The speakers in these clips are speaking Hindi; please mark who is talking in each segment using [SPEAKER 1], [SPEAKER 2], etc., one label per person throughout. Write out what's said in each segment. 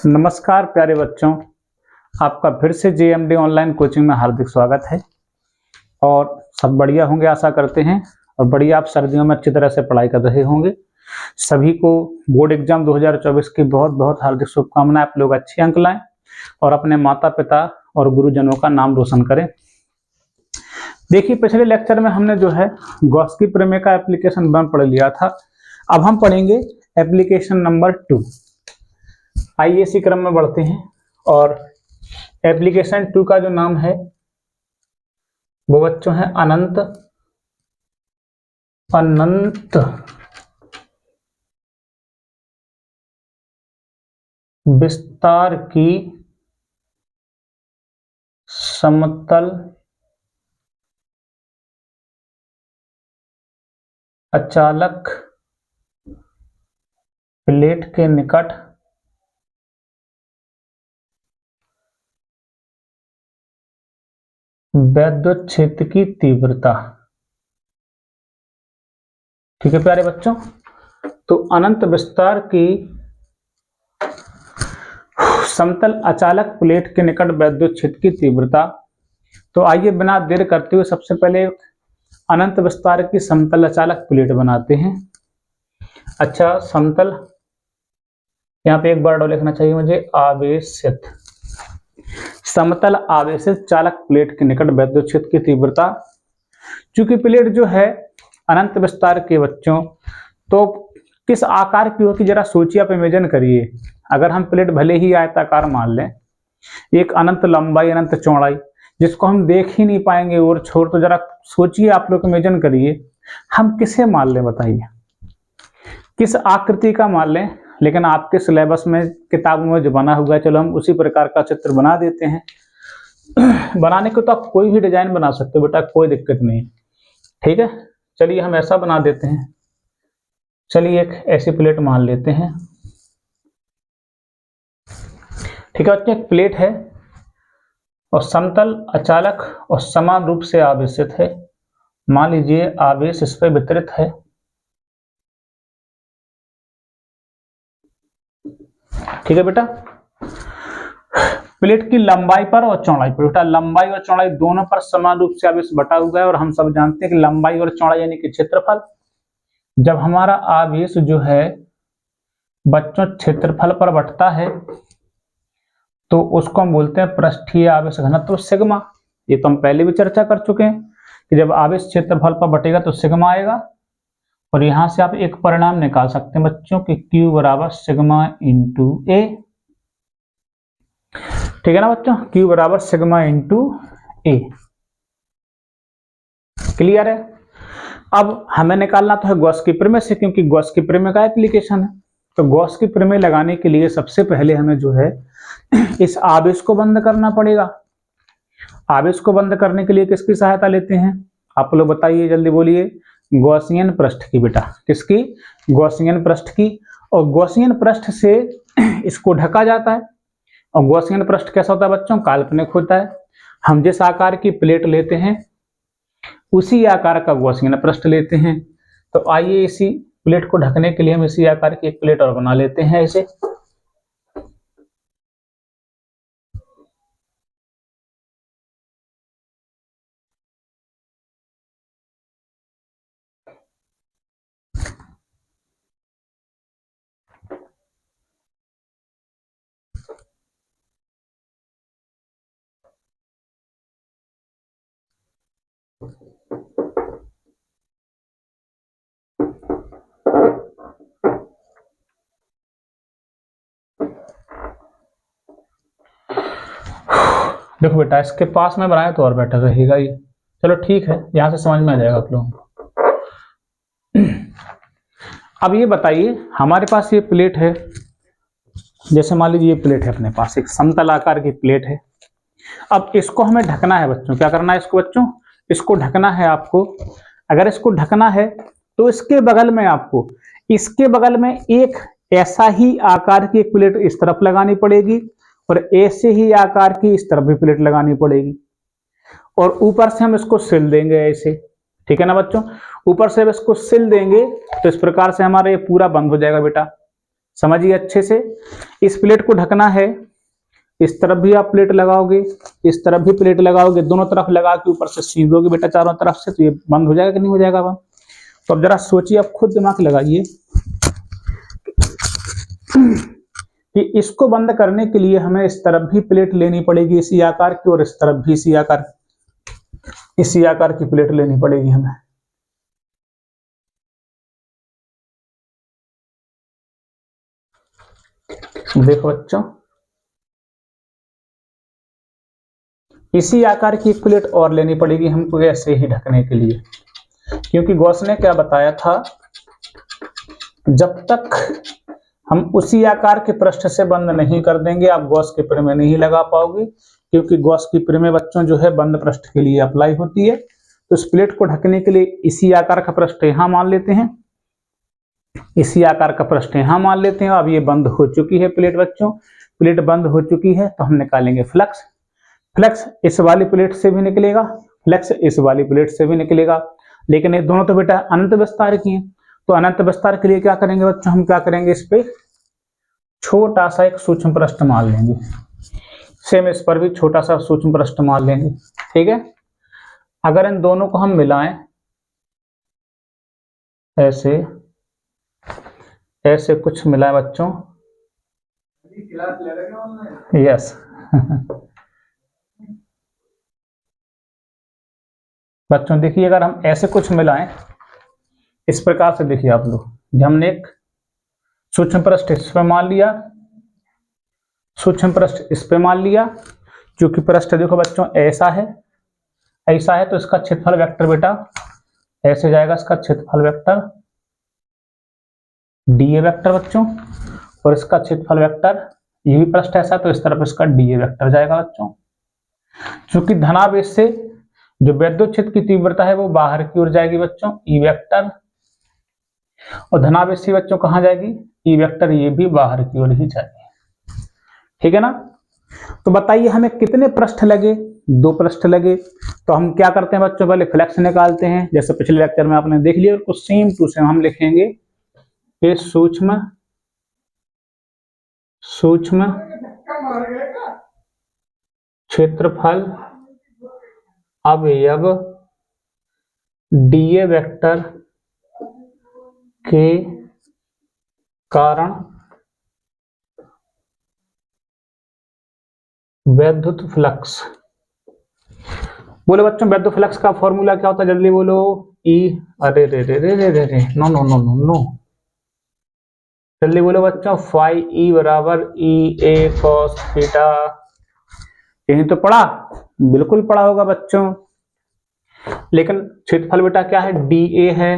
[SPEAKER 1] नमस्कार प्यारे बच्चों, आपका फिर से जेएमडी ऑनलाइन कोचिंग में हार्दिक स्वागत है। और सब बढ़िया होंगे आशा करते हैं, और बढ़िया आप सर्दियों में अच्छी तरह से पढ़ाई कर रहे होंगे। सभी को बोर्ड एग्जाम 2024 की बहुत बहुत हार्दिक शुभकामनाएं। आप लोग अच्छे अंक लाएं और अपने माता पिता और गुरुजनों का नाम रोशन करें। देखिए, पिछले लेक्चर में हमने जो है गॉस की प्रमेय का एप्लीकेशन 1 पढ़ लिया था। अब हम पढ़ेंगे एप्लीकेशन नंबर 2। आइए इसी क्रम में बढ़ते हैं, और एप्लीकेशन 2 का जो नाम है वो बच्चों है अनंत विस्तार की समतल अचालक प्लेट के निकट वैद्युत क्षेत्र की तीव्रता। ठीक है प्यारे बच्चों, तो अनंत विस्तार की समतल अचालक प्लेट के निकट वैद्युत क्षेत्र की तीव्रता। तो आइए बिना देर करते हुए सबसे पहले अनंत विस्तार की समतल अचालक प्लेट बनाते हैं। अच्छा, समतल, यहाँ पे एक वर्ड और लिखना चाहिए मुझे, आवेशित। समतल आवेशित चालक प्लेट के निकट वैद्युत क्षेत्र की तीव्रता। चूंकि प्लेट जो है अनंत विस्तार के बच्चों, तो किस आकार की होगी जरा सोचिए, आप इमेजिन करिए। अगर हम प्लेट भले ही आयताकार मान लें, एक अनंत लंबाई अनंत चौड़ाई जिसको हम देख ही नहीं पाएंगे और छोड़, तो जरा सोचिए, आप लोग इमेजिन करिए, हम किसे मान लें बताइए, किस आकृति का मान लें। लेकिन आपके सिलेबस में किताबों में जो बना हुआ है, चलो हम उसी प्रकार का चित्र बना देते हैं। बनाने को तो आप कोई भी डिजाइन बना सकते हो बेटा, कोई दिक्कत नहीं। ठीक है, चलिए हम ऐसा बना देते हैं। चलिए एक ऐसी प्लेट मान लेते हैं। ठीक है बच्चों, एक प्लेट है और समतल अचालक और समान रूप से आवेशित है। मान लीजिए आवेश इस पर वितरित है। ठीक है बेटा, प्लेट की लंबाई पर और चौड़ाई पर, बेटा लंबाई और चौड़ाई दोनों पर समान रूप से आवेश बटा हुआ है। और हम सब जानते हैं कि लंबाई और चौड़ाई यानी कि क्षेत्रफल। जब हमारा आवेश जो है बच्चों क्षेत्रफल पर बटता है तो उसको हम बोलते हैं पृष्ठीय आवेश घनत्व सिग्मा। ये तो हम पहले भी चर्चा कर चुके हैं कि जब आवेश क्षेत्रफल पर बटेगा तो सिग्मा आएगा। और यहां से आप एक परिणाम निकाल सकते हैं बच्चों कि Q बराबर सिग्मा इंटू ए। ठीक है ना बच्चों, Q बराबर सिग्मा इंटू ए। क्लियर है? अब हमें निकालना तो है गॉस की प्रमेय से, क्योंकि गॉस की प्रमेय का एप्लीकेशन है। तो गॉस की प्रमेय लगाने के लिए सबसे पहले हमें जो है इस आवेश को बंद करना पड़ेगा। आवेश को बंद करने के लिए किसकी सहायता लेते हैं, आप लोग बताइए, जल्दी बोलिए। गॉसियन पृष्ठ की बेटा। किसकी? गॉसियन पृष्ठ की। और गॉसियन पृष्ठ से इसको ढका जाता है। और गॉसियन पृष्ठ कैसा होता है बच्चों? काल्पनिक होता है। हम जिस आकार की प्लेट लेते हैं उसी आकार का गॉसियन पृष्ठ लेते हैं। तो आइए इसी प्लेट को ढकने के लिए हम इसी आकार की एक प्लेट और बना लेते हैं ऐसे। देखो बेटा, इसके पास में बनाए तो और बेटर रहेगा ये। चलो ठीक है, यहां से समझ में आ जाएगा आप लोगों को। अब ये बताइए, हमारे पास ये प्लेट है, जैसे मान लीजिए ये प्लेट है अपने पास, एक समतल आकार की प्लेट है। अब इसको हमें ढकना है बच्चों। क्या करना है इसको बच्चों? इसको ढकना है आपको। अगर इसको ढकना है तो इसके बगल में आपको, इसके बगल में एक ऐसा ही आकार की एक प्लेट इस तरफ लगानी पड़ेगी, और ऐसे ही आकार की इस तरफ भी प्लेट लगानी पड़ेगी। और ऊपर से हम इसको सिल देंगे ऐसे। ठीक है ना बच्चों, ऊपर से इसको सिल देंगे तो इस प्रकार से हमारा ये पूरा बंद हो जाएगा बेटा। समझिए अच्छे से। इस प्लेट को ढकना है, इस तरफ भी आप प्लेट लगाओगे, इस तरफ भी प्लेट लगाओगे, दोनों तरफ लगा के ऊपर से सील दोगे बेटा चारों तरफ से, तो ये बंद हो जाएगा कि नहीं हो जाएगा बंद। तो अब जरा सोचिए, आप खुद दिमाग लगाइए कि इसको बंद करने के लिए हमें इस तरफ भी प्लेट लेनी पड़ेगी इसी आकार की, और इस तरफ भी इसी आकार की प्लेट लेनी पड़ेगी हमें। देखो बच्चों, इसी आकार की एक प्लेट और लेनी पड़ेगी हमको ऐसे ही ढकने के लिए, क्योंकि गॉस ने क्या बताया था, जब तक हम उसी आकार के पृष्ठ से बंद नहीं कर देंगे आप गॉस की प्रेमे नहीं लगा पाओगे, क्योंकि गॉस की प्रेमे बच्चों जो है बंद पृष्ठ के लिए अप्लाई होती है। तो इस प्लेट को ढकने के लिए इसी आकार का पृष्ठ यहां मान लेते हैं, इसी आकार का पृष्ठ यहां मान लेते हैं। अब ये बंद हो चुकी है प्लेट बच्चों, प्लेट बंद हो चुकी है, तो हम निकालेंगे फ्लक्स। फ्लक्स इस वाली प्लेट से भी निकलेगा, फ्लक्स इस वाली प्लेट से भी निकलेगा, लेकिन ये दोनों तो बेटा अनंत विस्तार की हैं। तो अनंत विस्तार के लिए क्या करेंगे बच्चों, हम क्या करेंगे, इस पे छोटा सा एक सूक्ष्म पृष्ठ मान लेंगे, सेम इस पर भी छोटा सा सूक्ष्म पृष्ठ मान लेंगे। ठीक है, अगर इन दोनों को हम मिलाएं ऐसे ऐसे कुछ मिलाएं बच्चों, यस बच्चों देखिए, अगर हम ऐसे कुछ मिलाएं इस प्रकार से, देखिए आप लोग, हमने एक सूक्ष्म पृष्ठ इस पे मान लिया, सूक्ष्म पृष्ठ इस पे मान लिया, क्योंकि पृष्ठ देखो बच्चों ऐसा है तो इसका क्षेत्रफल वेक्टर बेटा ऐसे जाएगा, इसका क्षेत्रफल वेक्टर डीए वेक्टर बच्चों, और इसका क्षेत्रफल वेक्टर, ये भी पृष्ठ ऐसा तो इस तरफ इसका डीए वेक्टर जाएगा बच्चों। चूंकि धनावेश से जो विद्युत क्षेत्र की तीव्रता है वो बाहर की ओर जाएगी बच्चों, ई वेक्टर, और धनावेश से बच्चों कहां जाएगी, ई वेक्टर, ये भी बाहर की ओर ही जाएगी। ठीक है ना। तो बताइए हमें कितने पृष्ठ लगे, 2 पृष्ठ लगे। तो हम क्या करते हैं बच्चों, पहले फ्लक्स निकालते हैं, जैसे पिछले लेक्चर में आपने देख लिया, उसको सेम टू सेम हम लिखेंगे कि सूक्ष्म क्षेत्रफल अवयव डीए वेक्टर के कारण वैद्युत फ्लक्स। बोलो बच्चों, वैद्युत फ्लक्स का फॉर्मूला क्या होता है, जल्दी बोलो। ई, अरे रे रे रे रे रे रे, no no no no no, जल्दी बोलो बच्चों, फाई ई बराबर ई ए कॉस थीटा। यही तो पढ़ा, बिल्कुल पढ़ा होगा बच्चों। लेकिन क्षेत्रफल बेटा क्या है, डी ए है,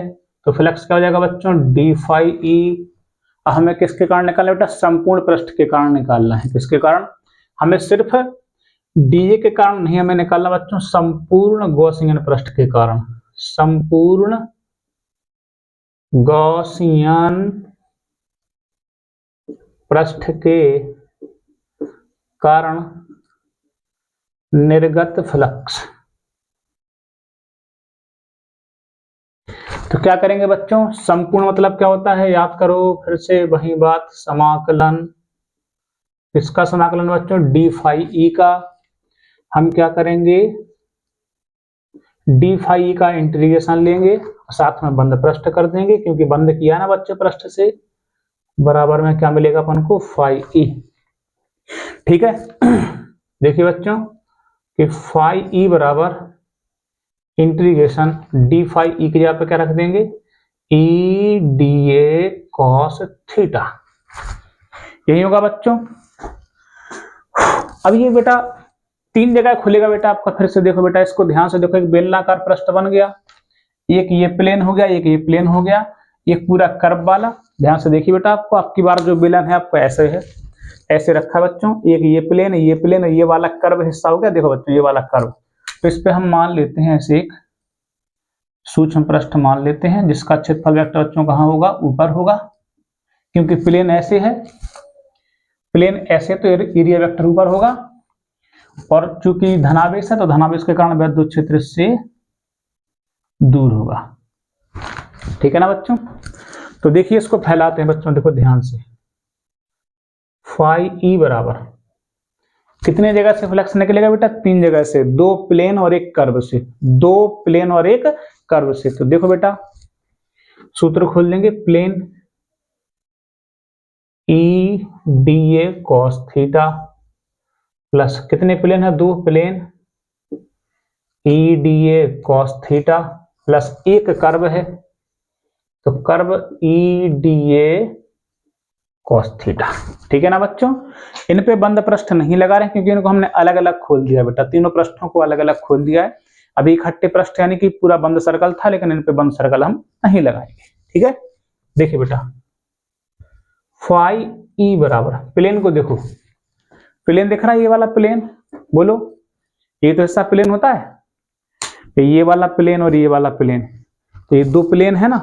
[SPEAKER 1] तो फ्लक्स क्या हो जाएगा बच्चों, डी फाई ई। हमें किसके कारण निकालना बेटा, संपूर्ण पृष्ठ के कारण निकालना है। किसके कारण, हमें सिर्फ डीए के कारण नहीं हमें निकालना बच्चों, संपूर्ण गॉसियन पृष्ठ के कारण, संपूर्ण गॉसियन पृष्ठ के कारण निर्गत फ्लक्स। तो क्या करेंगे बच्चों, संपूर्ण मतलब क्या होता है, याद करो फिर से वही बात, समाकलन। इसका समाकलन बच्चों डी फाई ई का, हम क्या करेंगे, डी फाई ई का इंटीग्रेशन लेंगे, साथ में बंद पृष्ठ कर देंगे, क्योंकि बंद किया ना बच्चों पृष्ठ से, बराबर में क्या मिलेगा अपन को, फाई ई। ठीक है, देखिए बच्चों कि फाई ई बराबर इंटीग्रेशन डी फाई ई की जगह पे क्या रख देंगे, ई डी ए कॉस थीटा, यही होगा बच्चों। अब ये बेटा 3 जगह खुलेगा बेटा आपका, फिर से देखो बेटा, इसको ध्यान से देखो, एक बेलनाकार पृष्ठ बन गया, एक ये प्लेन हो गया, एक ये प्लेन हो गया, एक पूरा कर्व वाला। ध्यान से देखिए बेटा, आपको आपकी बार जो बेलन है आपको ऐसे है, ऐसे रखा बच्चों, एक ये प्लेन, ये वाला कर्व हिस्सा हो गया, देखो बच्चों ये वाला कर्व। तो इस पे हम मान लेते हैं ऐसे एक सूक्ष्म पृष्ठ मान लेते हैं, जिसका क्षेत्रफल वेक्टर बच्चों कहाँ होगा, ऊपर होगा, क्योंकि प्लेन ऐसे है, प्लेन ऐसे तो एरिया वेक्टर ऊपर होगा, और चूंकि धनावेश है तो धनावेश के कारण वैद्युत क्षेत्र से दूर होगा। ठीक है ना बच्चों। तो देखिए इसको फैलाते हैं बच्चों, देखो ध्यान से, फाई ई बराबर कितने जगह से फ्लक्स निकलेगा बेटा? 3 जगह से, 2 प्लेन और एक कर्व से, 2 प्लेन और एक कर्व से। तो देखो बेटा सूत्र खोल देंगे, plane E D A cos theta plus कितने प्लेन है? 2 plane E D A cos theta plus एक कर्व है, तो curve E D A cos theta. ठीक है ना बच्चों? इन पे बंद पृष्ठ नहीं लगा रहे क्योंकि इनको हमने अलग अलग खोल दिया बेटा, तीनों पृष्ठों को अलग अलग खोल दिया है। अभी इकट्ठे पृष्ठ यानी कि पूरा बंद सर्कल था, लेकिन इन पे बंद सर्कल हम नहीं लगाएंगे। ठीक है, देखिए बेटा फाई ई बराबर, प्लेन को देखो, प्लेन दिख रहा है ये वाला प्लेन, बोलो ये तो हिस्सा प्लेन होता है, ये वाला प्लेन और ये वाला प्लेन, तो ये 2 प्लेन है ना,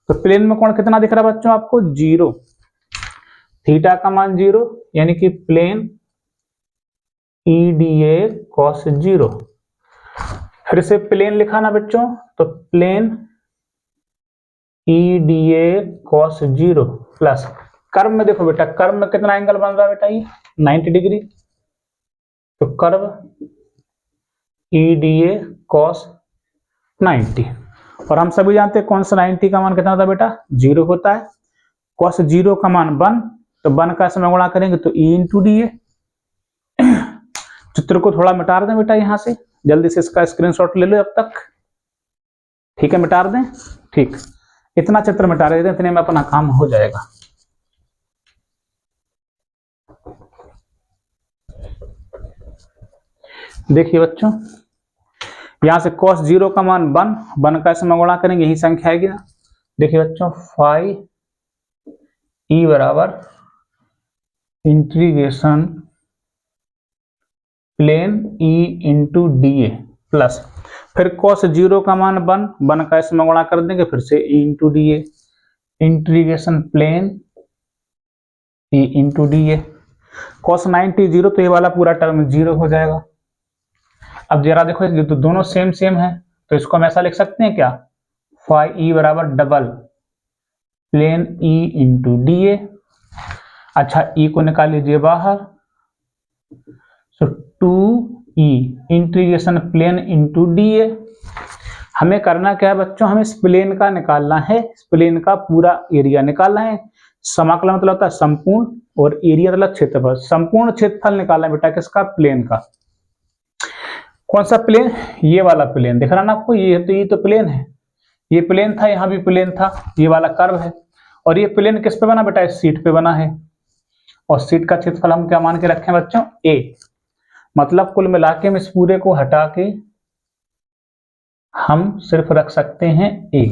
[SPEAKER 1] तो प्लेन में कोण कितना दिख रहा है बच्चों आपको? 0, थीटा का मान 0, यानी कि plane E D A cos 0। फिर से प्लेन लिखा ना बच्चों, तो plane E D A cos 0 plus curve में देखो बेटा, कर्व में कितना एंगल बन रहा है बेटा? ये 90 डिग्री, तो curve E D A cos 90, और हम सभी जानते हैं कौन सा 90 का मान कितना था बेटा? 0 होता है। कॉस 0 का मान 1, तो 1 का समय गुणा करेंगे तो ई इंटू डी ए। चित्र को थोड़ा मिटा दें बेटा यहां से, जल्दी से इसका स्क्रीनशॉट ले लो अब तक। ठीक है, मिटा दें, ठीक, इतना चित्र मिटा रहे थे, इतने में अपना काम हो जाएगा। देखिए बच्चों, यहां से cos 0 का मान 1 का समय गुणा करेंगे, यही संख्या आएगी ना। देखिए बच्चों फाई ई बराबर integration plane E into D A plus फिर cos 0 का मान 1 का समय गुणा कर देंगे, फिर से E into D A, integration plane E into D A. cos 90 0, तो ये वाला पूरा टर्म 0 हो जाएगा। अब जरा देखो, ये तो दोनों सेम सेम है, तो इसको हम ऐसा लिख सकते हैं क्या? फाई ई बराबर double plane E into D A. अच्छा, ई को निकाल लीजिए बाहर, तो 2e integration plane into D A. हमें करना क्या है बच्चों? हमें इस प्लेन का निकालना है, इस प्लेन का पूरा एरिया निकालना है। समाकलन मतलब होता है संपूर्ण, और एरिया मतलब क्षेत्रफल। संपूर्ण क्षेत्रफल निकालना है बेटा किसका? प्लेन का। कौन सा प्लेन? ये वाला प्लेन दिख रहा ना आपको, ये तो प्लेन है, ये प्लेन था, यहाँ भी प्लेन था, ये वाला कर्व है, और ये प्लेन किस पे बना बेटा? इस शीट पे बना है, और शीट का क्षेत्रफल हम क्या मान के रखें बच्चों? a। मतलब कुल मिला के इस पूरे को हटा के हम सिर्फ रख सकते हैं a।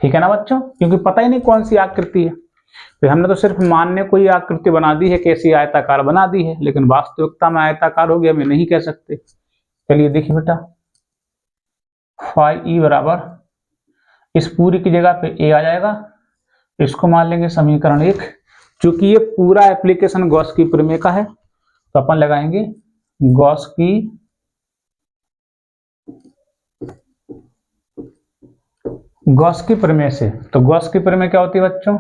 [SPEAKER 1] ठीक है ना बच्चों? क्योंकि पता ही नहीं कौन सी आकृति है, तो हमने तो सिर्फ मानने को ही आकृति बना दी है, कैसी आयताकार बना दी है, लेकिन वास्तविकता में आयताकार होगी हमें नहीं कह सकते। चलिए देखिए बेटा, फाई ई बराबर इस पूरी की जगह पे a आ जाएगा, इसको मान लेंगे समीकरण 1। चूंकि ये पूरा एप्लीकेशन गॉस की प्रमेय का है, तो अपन लगाएंगे गॉस की प्रमेय से। तो गॉस की प्रमेय क्या होती है बच्चों?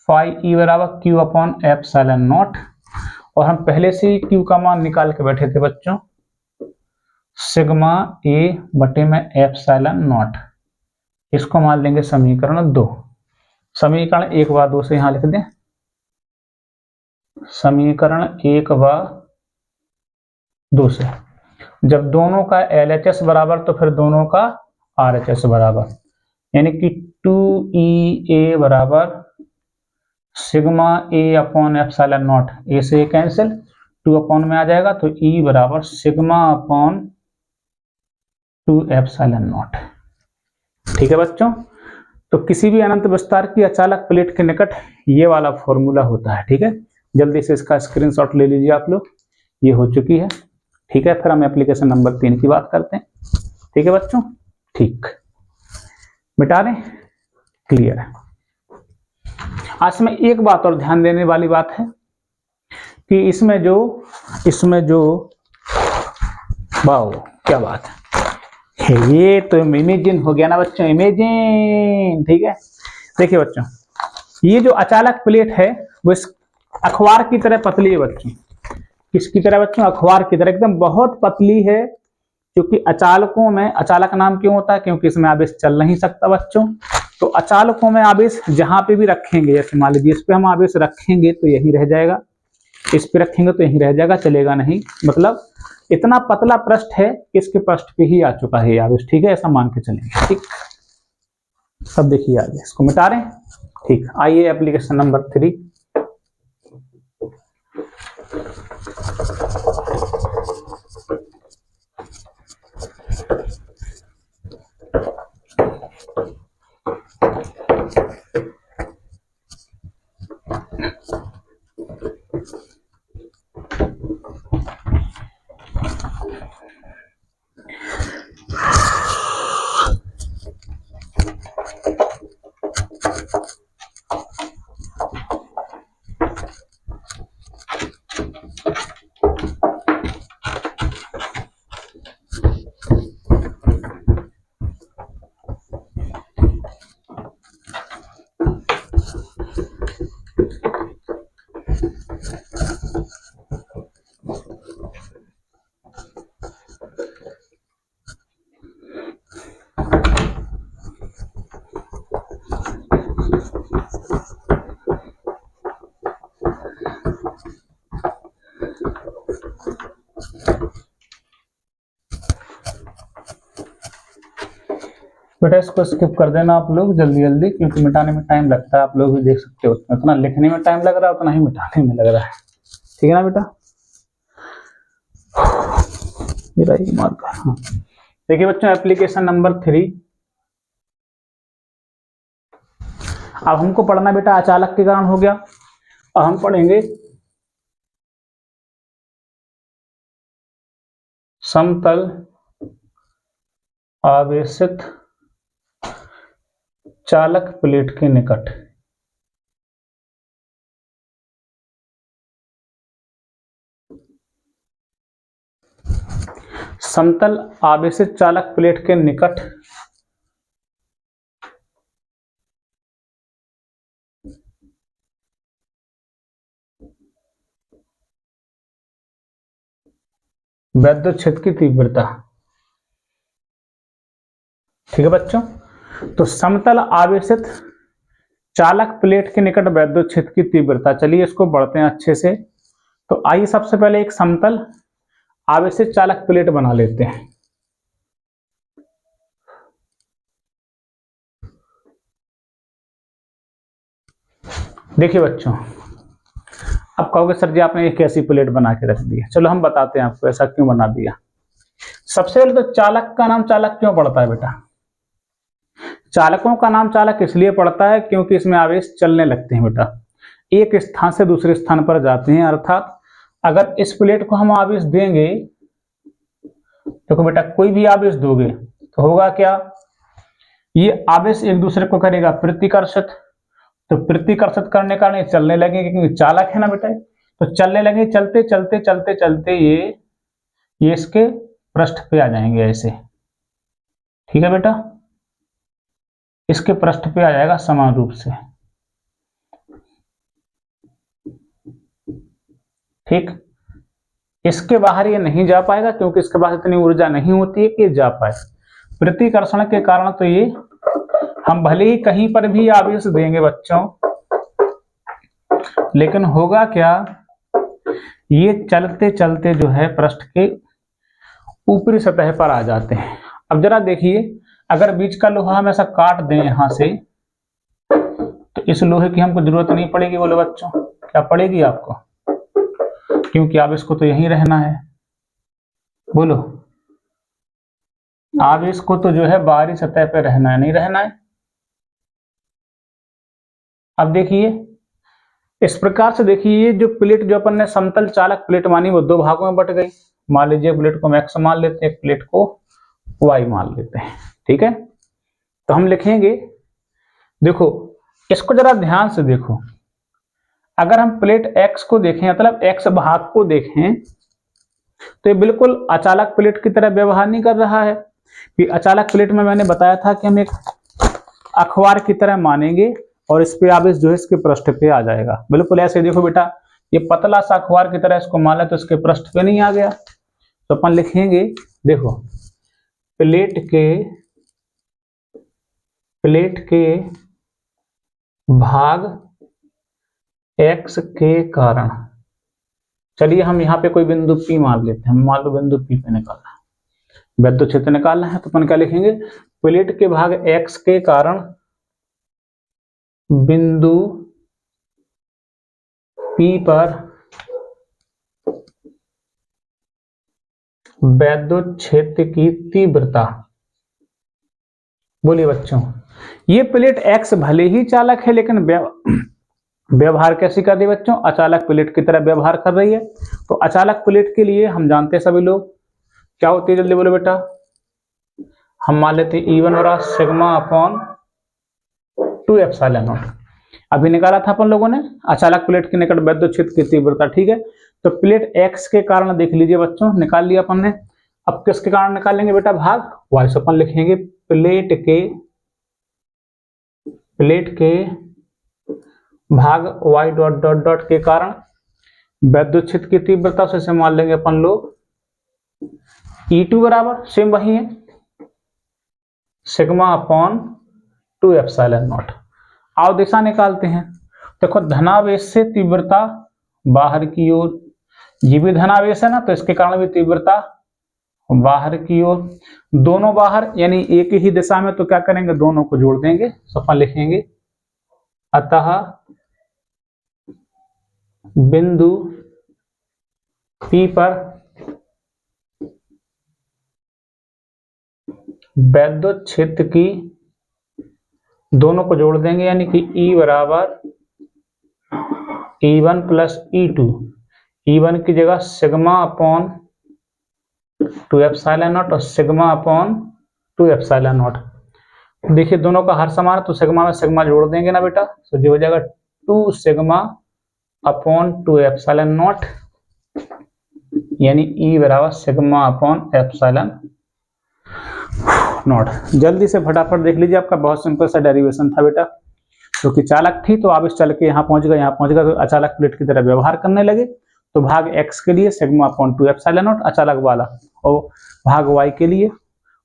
[SPEAKER 1] फाई ई बराबर क्यू अपॉन एप्सिलॉन नॉट, और हम पहले से ही क्यू का मान निकाल के बैठे थे बच्चों, सिग्मा ए बटे में एप्सिलॉन नॉट। इसको मान लेंगे समीकरण 2। समीकरण 1 व 2 से यहां लिख दें, समीकरण 1 व 2 से जब दोनों का LHS बराबर, तो फिर दोनों का RHS बराबर, यानी कि 2EA बराबर sigma A upon epsilon not, A से कैंसिल, 2 अपॉन में आ जाएगा, तो E बराबर सिग्मा अपॉन 2 एप्सिलॉन नॉट। ठीक है बच्चों? तो किसी भी अनंत विस्तार की अचालक प्लेट के निकट ये वाला फॉर्मूला होता है। ठीक है, जल्दी से इसका स्क्रीनशॉट ले लीजिए आप लोग, ये हो चुकी है। ठीक है, फिर हम एप्लीकेशन नंबर 3 की बात करते हैं। ठीक है बच्चों? ठीक, मिटा दें, क्लियर है। आज में एक बात और ध्यान देने वाली बात है कि इसमें जो वाओ क्या बात है, ये तो इमेजिन हो गया ना बच्चों, इमेजिन। ठीक है, देखिए बच्चों, ये जो अचालक प्लेट है वो इस अखबार की तरह पतली है बच्चों। किसकी तरह बच्चों? अखबार की तरह एकदम बहुत पतली है। क्योंकि अचालकों में, अचालक नाम क्यों होता है? क्योंकि इसमें आवेश चल नहीं सकता बच्चों। तो अचालकों में आवेश जहां पे भी रखेंगे, जैसे मान लीजिए इस पे हम आवेश रखेंगे तो यही रह जाएगा, इस पे रखेंगे तो यही रह जाएगा, चलेगा नहीं। मतलब इतना पतला पृष्ठ है कि इसके पृष्ठ पे ही आ चुका है आवेश, ठीक है, ऐसा मान के चलेंगे। ठीक, सब देखिए आगे, इसको मिटा रहे हैं। ठीक, आइए एप्लीकेशन नंबर 3। बेटा इसको स्किप कर देना आप लोग जल्दी जल्दी, क्योंकि मिटाने में टाइम लगता है, आप लोग भी देख सकते हो। उतना लिखने में टाइम लग रहा है, उतना ही मिटाने में लग रहा है। ठीक है ना बेटा? मेरा ये मार्क, हाँ। देखिए बच्चों, एप्लीकेशन नंबर 3। अब हमको पढ़ना बेटा अचालक के कारण हो गया। अब हम पढ़ेंगे समतल आवेशित चालक प्लेट के निकट समतल आवेशित चालक प्लेट के निकट वैद्युत क्षेत्र की तीव्रता। ठीक है बच्चों, तो समतल आवेशित चालक प्लेट के निकट वैद्युत क्षेत्र की तीव्रता। चलिए इसको बढ़ते हैं अच्छे से। तो आइए सबसे पहले एक समतल आवेशित चालक प्लेट बना लेते हैं। देखिए बच्चों, अब कहोगे सर जी आपने एक कैसी प्लेट बना के रख दी है। चलो हम बताते हैं आपको ऐसा क्यों बना दिया। सबसे पहले तो चालक का नाम चालक क्यों पड़ता है बेटा? चालकों का नाम चालक इसलिए पड़ता है क्योंकि इसमें आवेश चलने लगते हैं बेटा, एक स्थान से दूसरे स्थान पर जाते हैं। अर्थात अगर इस प्लेट को हम आवेश देंगे, देखो बेटा कोई भी आवेश दोगे तो होगा क्या, ये आवेश एक दूसरे को करेगा प्रतिकर्षित। तो प्रतिकर्षित करने का नहीं, चलने लगेंगे क्योंकि चालक है ना बेटा। तो चलने लगे, चलते चलते चलते चलते ये इसके पृष्ठ पे आ जाएंगे ऐसे। ठीक है बेटा, इसके पृष्ठ पे आ जाएगा समान रूप से। ठीक, इसके बाहर ये नहीं जा पाएगा क्योंकि इसके पास इतनी ऊर्जा नहीं होती है कि जा पाए। प्रतिकर्षण के कारण तो ये हम भले ही कहीं पर भी आवेश देंगे बच्चों, लेकिन होगा क्या, ये चलते चलते जो है पृष्ठ के ऊपरी सतह पर आ जाते हैं। अब जरा देखिए, अगर बीच का लोहा हम ऐसा काट दें यहां से, तो इस लोहे की हमको जरूरत नहीं पड़ेगी। बोलो बच्चों, क्या पड़ेगी आपको? क्योंकि आवेश को तो यहीं रहना है। बोलो, आवेश को तो जो है बाहरी सतह पे रहना है, नहीं रहना है। अब देखिए इस प्रकार से, देखिए ये जो प्लेट जो अपन ने समतल चालक प्लेट मानी वो दो भागों में बट गई। मान लीजिए प्लेट को हम एक्स मान लेते हैं, एक प्लेट को वाई मान लेते हैं। ठीक है, तो हम लिखेंगे, देखो इसको जरा ध्यान से देखो। अगर हम प्लेट एक्स को देखें, मतलब एक्स भाग को देखें, तो ये बिल्कुल अचालक प्लेट की तरह व्यवहार नहीं कर रहा है। कि अचालक प्लेट में मैंने बताया था कि हम एक अखबार की तरह मानेंगे और इस पे आवेश जो है इसके पृष्ठ पे आ जाएगा। बिल्कुल ऐसे देखो बेटा, ये पतला सा अखबार की तरह इसको माला तो इसके पृष्ठ पे नहीं आ गया, तो अपन लिखेंगे, देखो प्लेट के भाग x के कारण, चलिए हम यहाँ पे कोई बिंदु P मान लेते हैं, मान लो बिंदु P पे निकालना है, वैद्युत क्षेत्र निकालना है, तो अपन क्या लिखेंगे, प्लेट के भाग x के कारण बिंदु P पर वैद्युत क्षेत्र की तीव्रता। बोलिए बच्चों, ये प्लेट x भले ही चालक है लेकिन व्यवहार कैसी कर रही है बच्चों, अचालक प्लेट की तरह व्यवहार कर रही है। तो अचालक प्लेट के लिए हम जानते हैं सभी लोग क्या होती है, जल्दी बोलो बेटा। हम मान लेते हैं E1 और सिग्मा अपॉन 2 एप्सिलॉन नॉट। अभी निकाला था अपन लोगों ने अचालक प्लेट के निकट वैद्युत क्षेत्र की तीव्रता, ठीक है। तो प्लेट x के कारण देख लीजिए बच्चों, निकाल लिया अपन ने। अब किसके कारण निकालेंगे बेटा, भाग y से अपन लिखेंगे प्लेट के भाग y डॉट डॉट डॉट के कारण वैद्युत क्षेत्र की तीव्रता से मान लेंगे अपन लोग E2 बराबर सेम वही है सिग्मा अपॉन 2 एप्सिलॉन नॉट। आओ दिशा निकालते हैं। देखो धनावेश से तीव्रता बाहर की ओर, ये भी धनावेश है ना, तो इसके कारण भी तीव्रता बाहर की ओर, दोनों बाहर यानी एक ही दिशा में, तो क्या करेंगे, दोनों को जोड़ देंगे। तो अपन लिखेंगे अतः बिंदु P पर वैद्युत क्षेत्र की, दोनों को जोड़ देंगे यानी कि E बराबर E1 प्लस E2, E1 की जगह सिग्मा अपॉन 2 एप्सिलॉन नॉट और सिग्मा अपॉन 2 एप्सिलॉन नॉट। देखिए दोनों का हर समान है तो सिग्मा में सिग्मा जोड़ देंगे ना बेटा, तो जो हो जाएगा 2 सिग्मा अपॉन 2 एप्सिलॉन नॉट, यानी E बराबर सिग्मा अपॉन एप्सिलॉन नॉट। जल्दी से फटाफट देख लीजिए, आपका बहुत सिंपल सा डेरिवेशन था बेटा। जो कि चालक थी तो आप इस चल के यहाँ पहुंच गए, तो अचालक प्लेट की तरह व्यवहार करने लगे। तो भाग x के लिए सिग्मा अपॉन 2 एप्सिलॉन नॉट अचालक वाला, और भाग y के लिए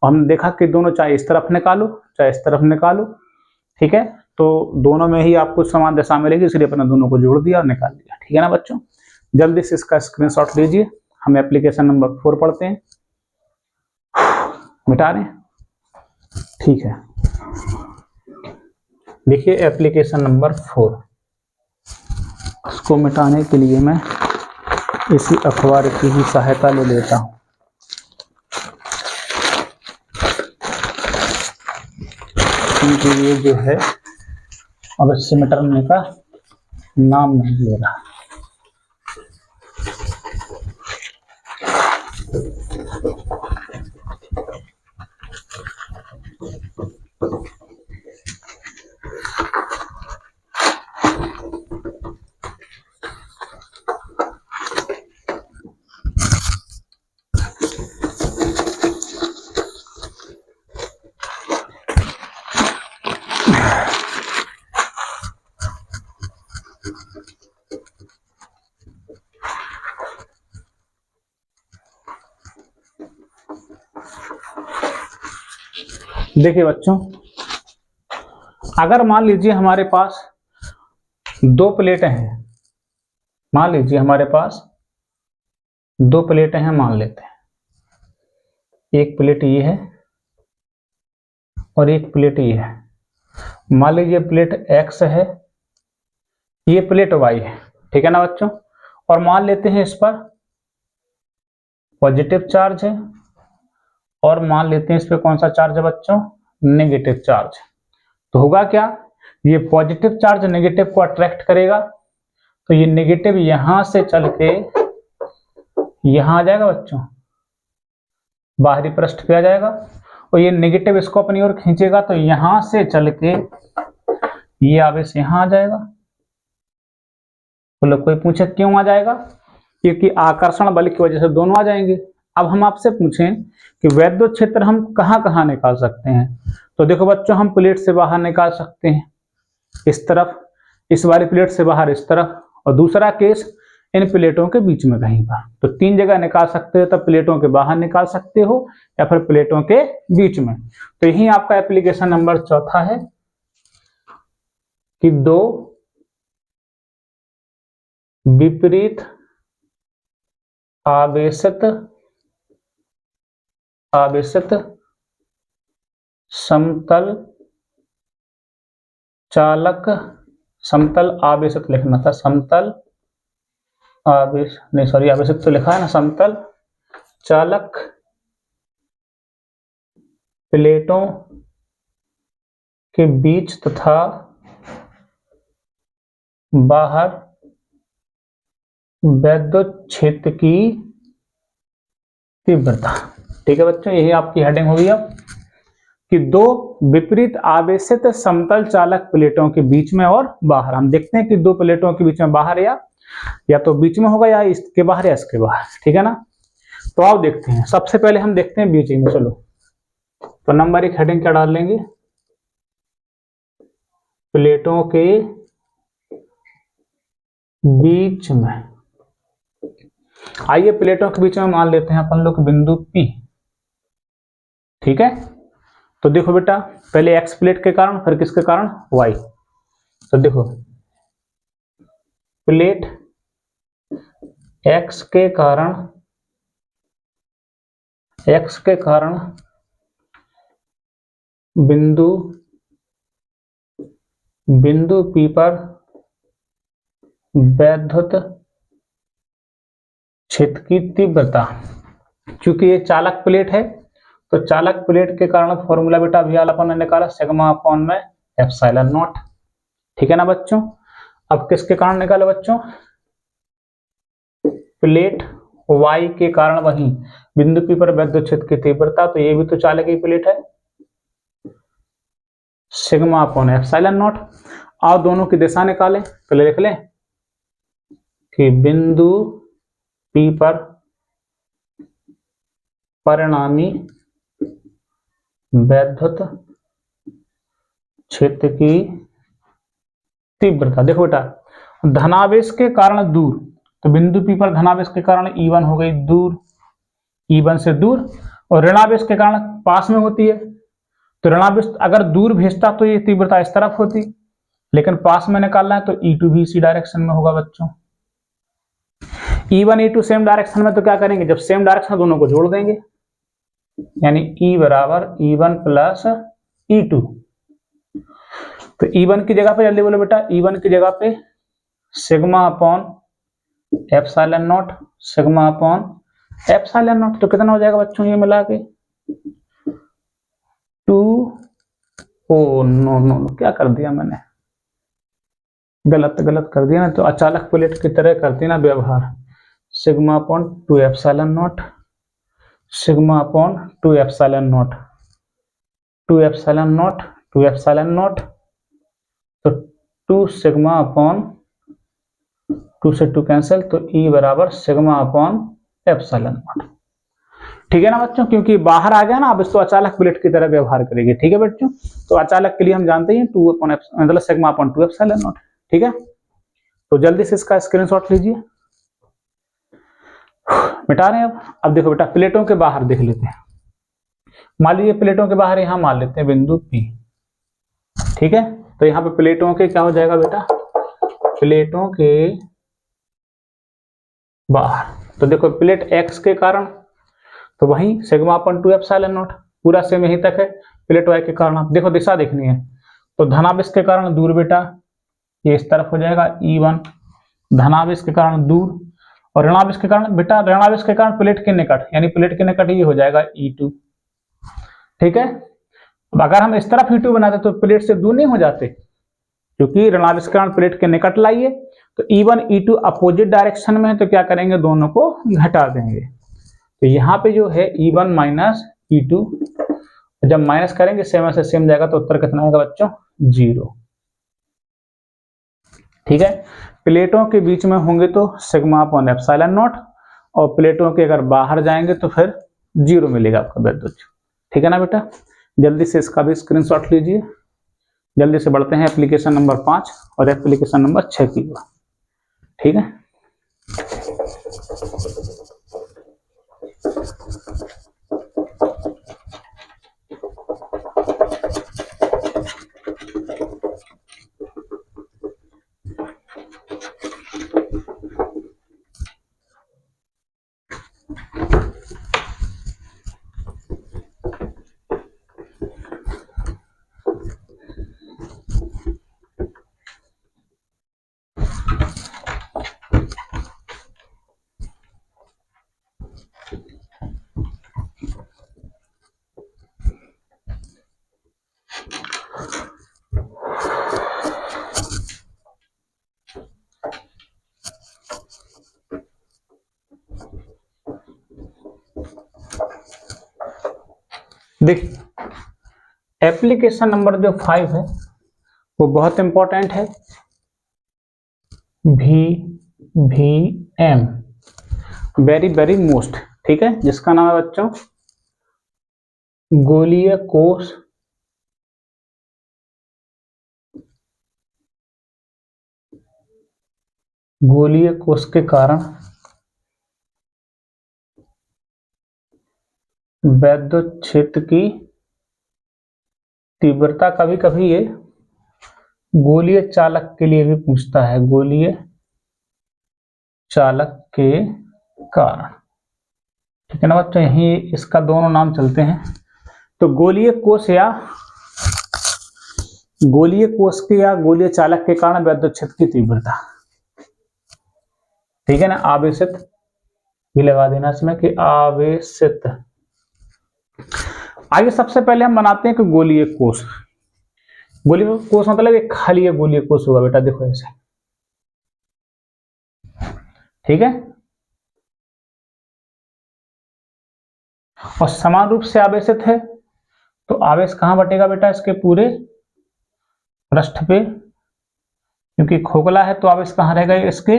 [SPEAKER 1] हमने देखा कि दोनों चाहे इस तरफ निकालो चाहे इस तरफ निकालो, ठीक है, तो दोनों में ही आपको समान दिशा मिलेगी, इसलिए अपने दोनों को जोड़ दिया और निकाल दिया, ठीक है ना बच्चों। जल्दी से इसका स्क्रीनशॉट लीजिए। हम एप्लीकेशन नंबर 4 पढ़ते हैं, मिटा रहे हैं, ठीक है। देखिए एप्लीकेशन नंबर 4, इसको मिटाने के लिए मैं इसी अखबार की ही सहायता ले लेता हूँ। क्योंकि ये जो है अब इससे मिटाने का नाम नहीं ले रहा। देखिए बच्चों, अगर मान लीजिए हमारे पास दो प्लेटें हैं, मान लीजिए हमारे पास दो प्लेटें हैं, मान लेते हैं एक प्लेट ये है और एक प्लेट ये है। मान लीजिए प्लेट x है, ये प्लेट y है, ठीक है ना बच्चों। और मान लेते हैं इस पर पॉजिटिव चार्ज है और मान लेते हैं इस पर कौन सा चार्ज है बच्चों, नेगेटिव चार्ज। तो होगा क्या, ये पॉजिटिव चार्ज नेगेटिव को अट्रैक्ट करेगा, तो ये नेगेटिव यहां से चल के यहां आ जाएगा बच्चों, बाहरी पृष्ठ पे आ जाएगा, और ये नेगेटिव इसको अपनी ओर खींचेगा, तो यहां से चल के ये आवेश यहां आ जाएगा। तो लोग कोई पूछे क्यों आ जाएगा, क्योंकि आकर्षण बल की वजह से दोनों आ जाएंगे। अब हम आपसे पूछें कि वैद्युत क्षेत्र हम कहां कहां निकाल सकते हैं, तो देखो बच्चों, हम प्लेट से बाहर निकाल सकते हैं, इस तरफ, इस वाली प्लेट से बाहर इस तरफ, और दूसरा केस इन प्लेटों के बीच में कहीं पर। तो 3 जगह निकाल सकते हो, तब प्लेटों के बाहर निकाल सकते हो या फिर प्लेटों के बीच में। तो यही आपका एप्लीकेशन नंबर 4 है कि 2 विपरीत आवेशित समतल चालक, समतल आवेशित लिखना था, समतल आवेश नहीं सॉरी आवेशित तो लिखा है ना, समतल चालक प्लेटों के बीच तथा बाहर विद्युत क्षेत्र की तीव्रता। ठीक है बच्चों, यही आपकी हेडिंग होगी अब कि 2 विपरीत आवेशित समतल चालक प्लेटों के बीच में और बाहर। हम देखते हैं कि 2 प्लेटों के बीच में बाहर या तो बीच में होगा या इसके बाहर या इसके बाहर। ठीक है ना। तो आओ देखते हैं, सबसे पहले हम देखते हैं बीच में। चलो तो नंबर 1 हेडिंग क्या डाल लेंगे, प्लेटों के बीच में। आइए प्लेटों के बीच में मान लेते हैं अपन लोग बिंदु P। ठीक है, तो देखो बेटा, पहले X प्लेट के कारण, फिर किसके कारण, Y। तो देखो प्लेट X के कारण बिंदु P पर विद्युत क्षेत्र की तीव्रता। क्योंकि ये चालक प्लेट है, तो चालक प्लेट के कारण फॉर्मूला बेटा अभी अपन ने निकाला सिग्मा अपॉन में एप्सिलॉन नॉट। ठीक है ना बच्चों। अब किसके कारण निकाले बच्चों, प्लेट Y के कारण वही बिंदु P पर विद्युत क्षेत्र की तीव्रता। तो ये भी तो चालक की प्लेट है, सिग्मा अपॉन एप्सिलॉन नॉट। और दोनों की दिशा निकालें, पहले लिख लें कि बिंदु P पर परिणामी विद्युत क्षेत्र की तीव्रता। देखो बेटा, धनावेश के कारण दूर, तो बिंदु P पर धनावेश के कारण E1 हो गई दूर, E1 से दूर, और ऋणावेश के कारण पास में होती है। तो ऋणावेश अगर दूर भेजता तो ये तीव्रता इस तरफ होती, लेकिन पास में निकालना है तो E2 भी इसी डायरेक्शन में होगा बच्चों। E1 E2 सेम डायरेक्शन में, तो क्या करेंगे, जब सेम डायरेक्शन दोनों को जोड़ देंगे, यानी E बराबर E1 प्लस E2। तो E1 की जगह पे जल्दी बोलो बेटा, E1 की जगह पे sigma upon epsilon naught, sigma upon epsilon not. तो कितना हो जाएगा बच्चों ये मिला के 2, ओ नो, क्या कर दिया मैंने, गलत कर दिया ना। तो अचालक प्लेट की तरह करती ना व्यवहार, sigma upon 2 epsilon naught, sigma upon 2 epsilon not, 2 epsilon not, 2 epsilon not. तो 2 सिग्मा अपॉन 2 से 2 कैंसिल, तो E बराबर सिग्मा अपॉन एप्सिलॉन नॉट। ठीक है ना बच्चों, क्योंकि बाहर आ गया ना, अब इसको अचालक प्लेट की तरह व्यवहार करेगी। ठीक है बच्चों, तो अचालक के लिए हम जानते हैं 2 अपॉन मतलब सिग्मा अपॉन 2 एप्सिलॉन नॉट। ठीक है, तो जल्दी से इसका स्क्रीनशॉट लीजिए, मिटा रहे हैं अब देखो बेटा, प्लेटों के बाहर देख लेते हैं। मान लीजिए प्लेटों के बाहर यहां मान लेते हैं बिंदु P। ठीक है, तो यहाँ पे प्लेटों के क्या हो जाएगा बेटा, प्लेटों के बाहर। तो देखो प्लेट X के कारण तो वही सिग्मा अपन 2 एप्सिलॉन नॉट, पूरा सेम यहीं तक है। प्लेट Y के कारण आप देखो दिशा देखनी है, तो धनावेश के कारण दूर बेटा ये इस तरफ हो जाएगा E1, धनावेश के कारण दूर, और ऋणावेश के कारण बेटा, ऋणावेश के कारण प्लेट के निकट, यानी प्लेट के निकट ये हो जाएगा E2। ठीक है, अब अगर हम इस तरफ E2 बनाते तो प्लेट से दूर नहीं हो जाते, क्योंकि ऋणावेश के कारण प्लेट के निकट लाइए। तो E1 E2 अपोजिट डायरेक्शन में है, तो क्या करेंगे, दोनों को घटा देंगे। तो यहाँ पे जो है E1 माइनस E2, जब माइनस करेंगे सेम से सेम जाएगा, तो उत्तर कितना आएगा बच्चों, 0। ठीक है, प्लेटों के बीच में होंगे तो सिग्मा अपॉन एप्सिलॉन नॉट, और प्लेटों के अगर बाहर जाएंगे तो फिर 0 मिलेगा आपका विद्युत। ठीक है ना बेटा, जल्दी से इसका भी स्क्रीनशॉट लीजिए। जल्दी से बढ़ते हैं एप्लीकेशन नंबर 5 और एप्लीकेशन नंबर 6 की ओर। ठीक है, देखिए एप्लीकेशन नंबर जो 5 है वो बहुत इंपॉर्टेंट है। VVM वेरी वेरी मोस्ट, ठीक है, जिसका नाम है बच्चों गोलीय कोष के कारण वैद्युत क्षेत्र की तीव्रता। कभी कभी ये गोलीय चालक के लिए भी पूछता है, गोलीय चालक के कारण, ठीक है ना बच्चों। यही इसका दोनों नाम चलते हैं। तो गोलीय कोष के या गोलीय चालक के कारण वैद्युत क्षेत्र की तीव्रता, ठीक है ना। आवेशित भी लगा देना इसमें कि आवेशित। आगे सबसे पहले हम बनाते हैं कि गोलीय कोष। गोलीय कोष मतलब एक खाली गोलीय कोष होगा बेटा, देखो ऐसे, ठीक है। और समान रूप से आवेशित है तो आवेश कहां बटेगा बेटा, इसके पूरे पृष्ठ पे, क्योंकि खोखला है तो आवेश कहां रहेगा, इसके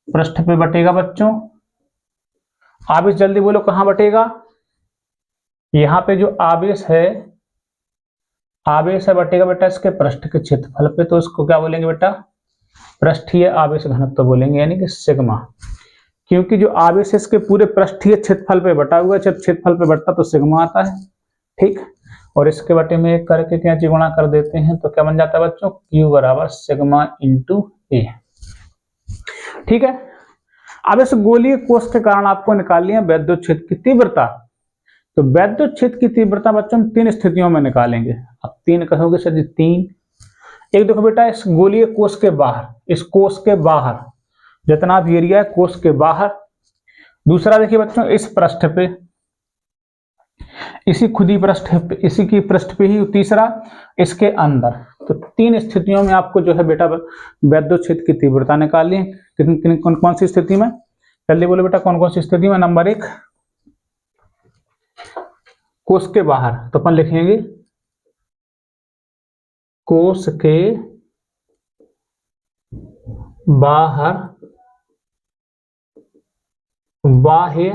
[SPEAKER 1] पृष्ठ पे बटेगा बच्चों। आवेश जल्दी बोलो कहां बटेगा, यहां पे जो आवेश है बटेगा बेटा इसके पृष्ठ के क्षेत्रफल पे। तो इसको क्या बोलेंगे बेटा, पृष्ठीय आवेश घनत्व बोलेंगे, यानी कि सिग्मा। क्योंकि जो आवेश इसके पूरे पृष्ठीय क्षेत्रफल पे बटा हुआ है, जब क्षेत्रफल पे बटता तो सिग्मा आता है, ठीक। और इसके बटे में एक करके क्या गुणा कर देते हैं तो क्या बन जाता है बच्चों, Q बराबर सिग्मा इंटू ए, ठीक है। अब इस गोलीय कोष के कारण आपको निकालनी है वैद्युत क्षेत्र की तीव्रता। तो वैद्युत क्षेत्र की तीव्रता बच्चों हम 3 स्थितियों में निकालेंगे। अब 3 कहोगे सर जी 3, एक देखो बेटा इस गोलीय कोष के बाहर, इस कोष के बाहर जितना भी एरिया है कोष के बाहर। दूसरा देखिए बच्चों इस पृष्ठ पे, इसी खुदी पृष्ठ पे, इसी की पृष्ठ पे ही। तीसरा इसके अंदर। तो 3 स्थितियों में आपको जो है बेटा वैद्युत क्षेत्र की तीव्रता निकालनी है। कौन कौन सी स्थिति में, जल्दी बोलो बेटा कौन कौन सी स्थिति में। नंबर 1 कोष के बाहर, तो अपन लिखेंगे कोष के बाहर बाह्य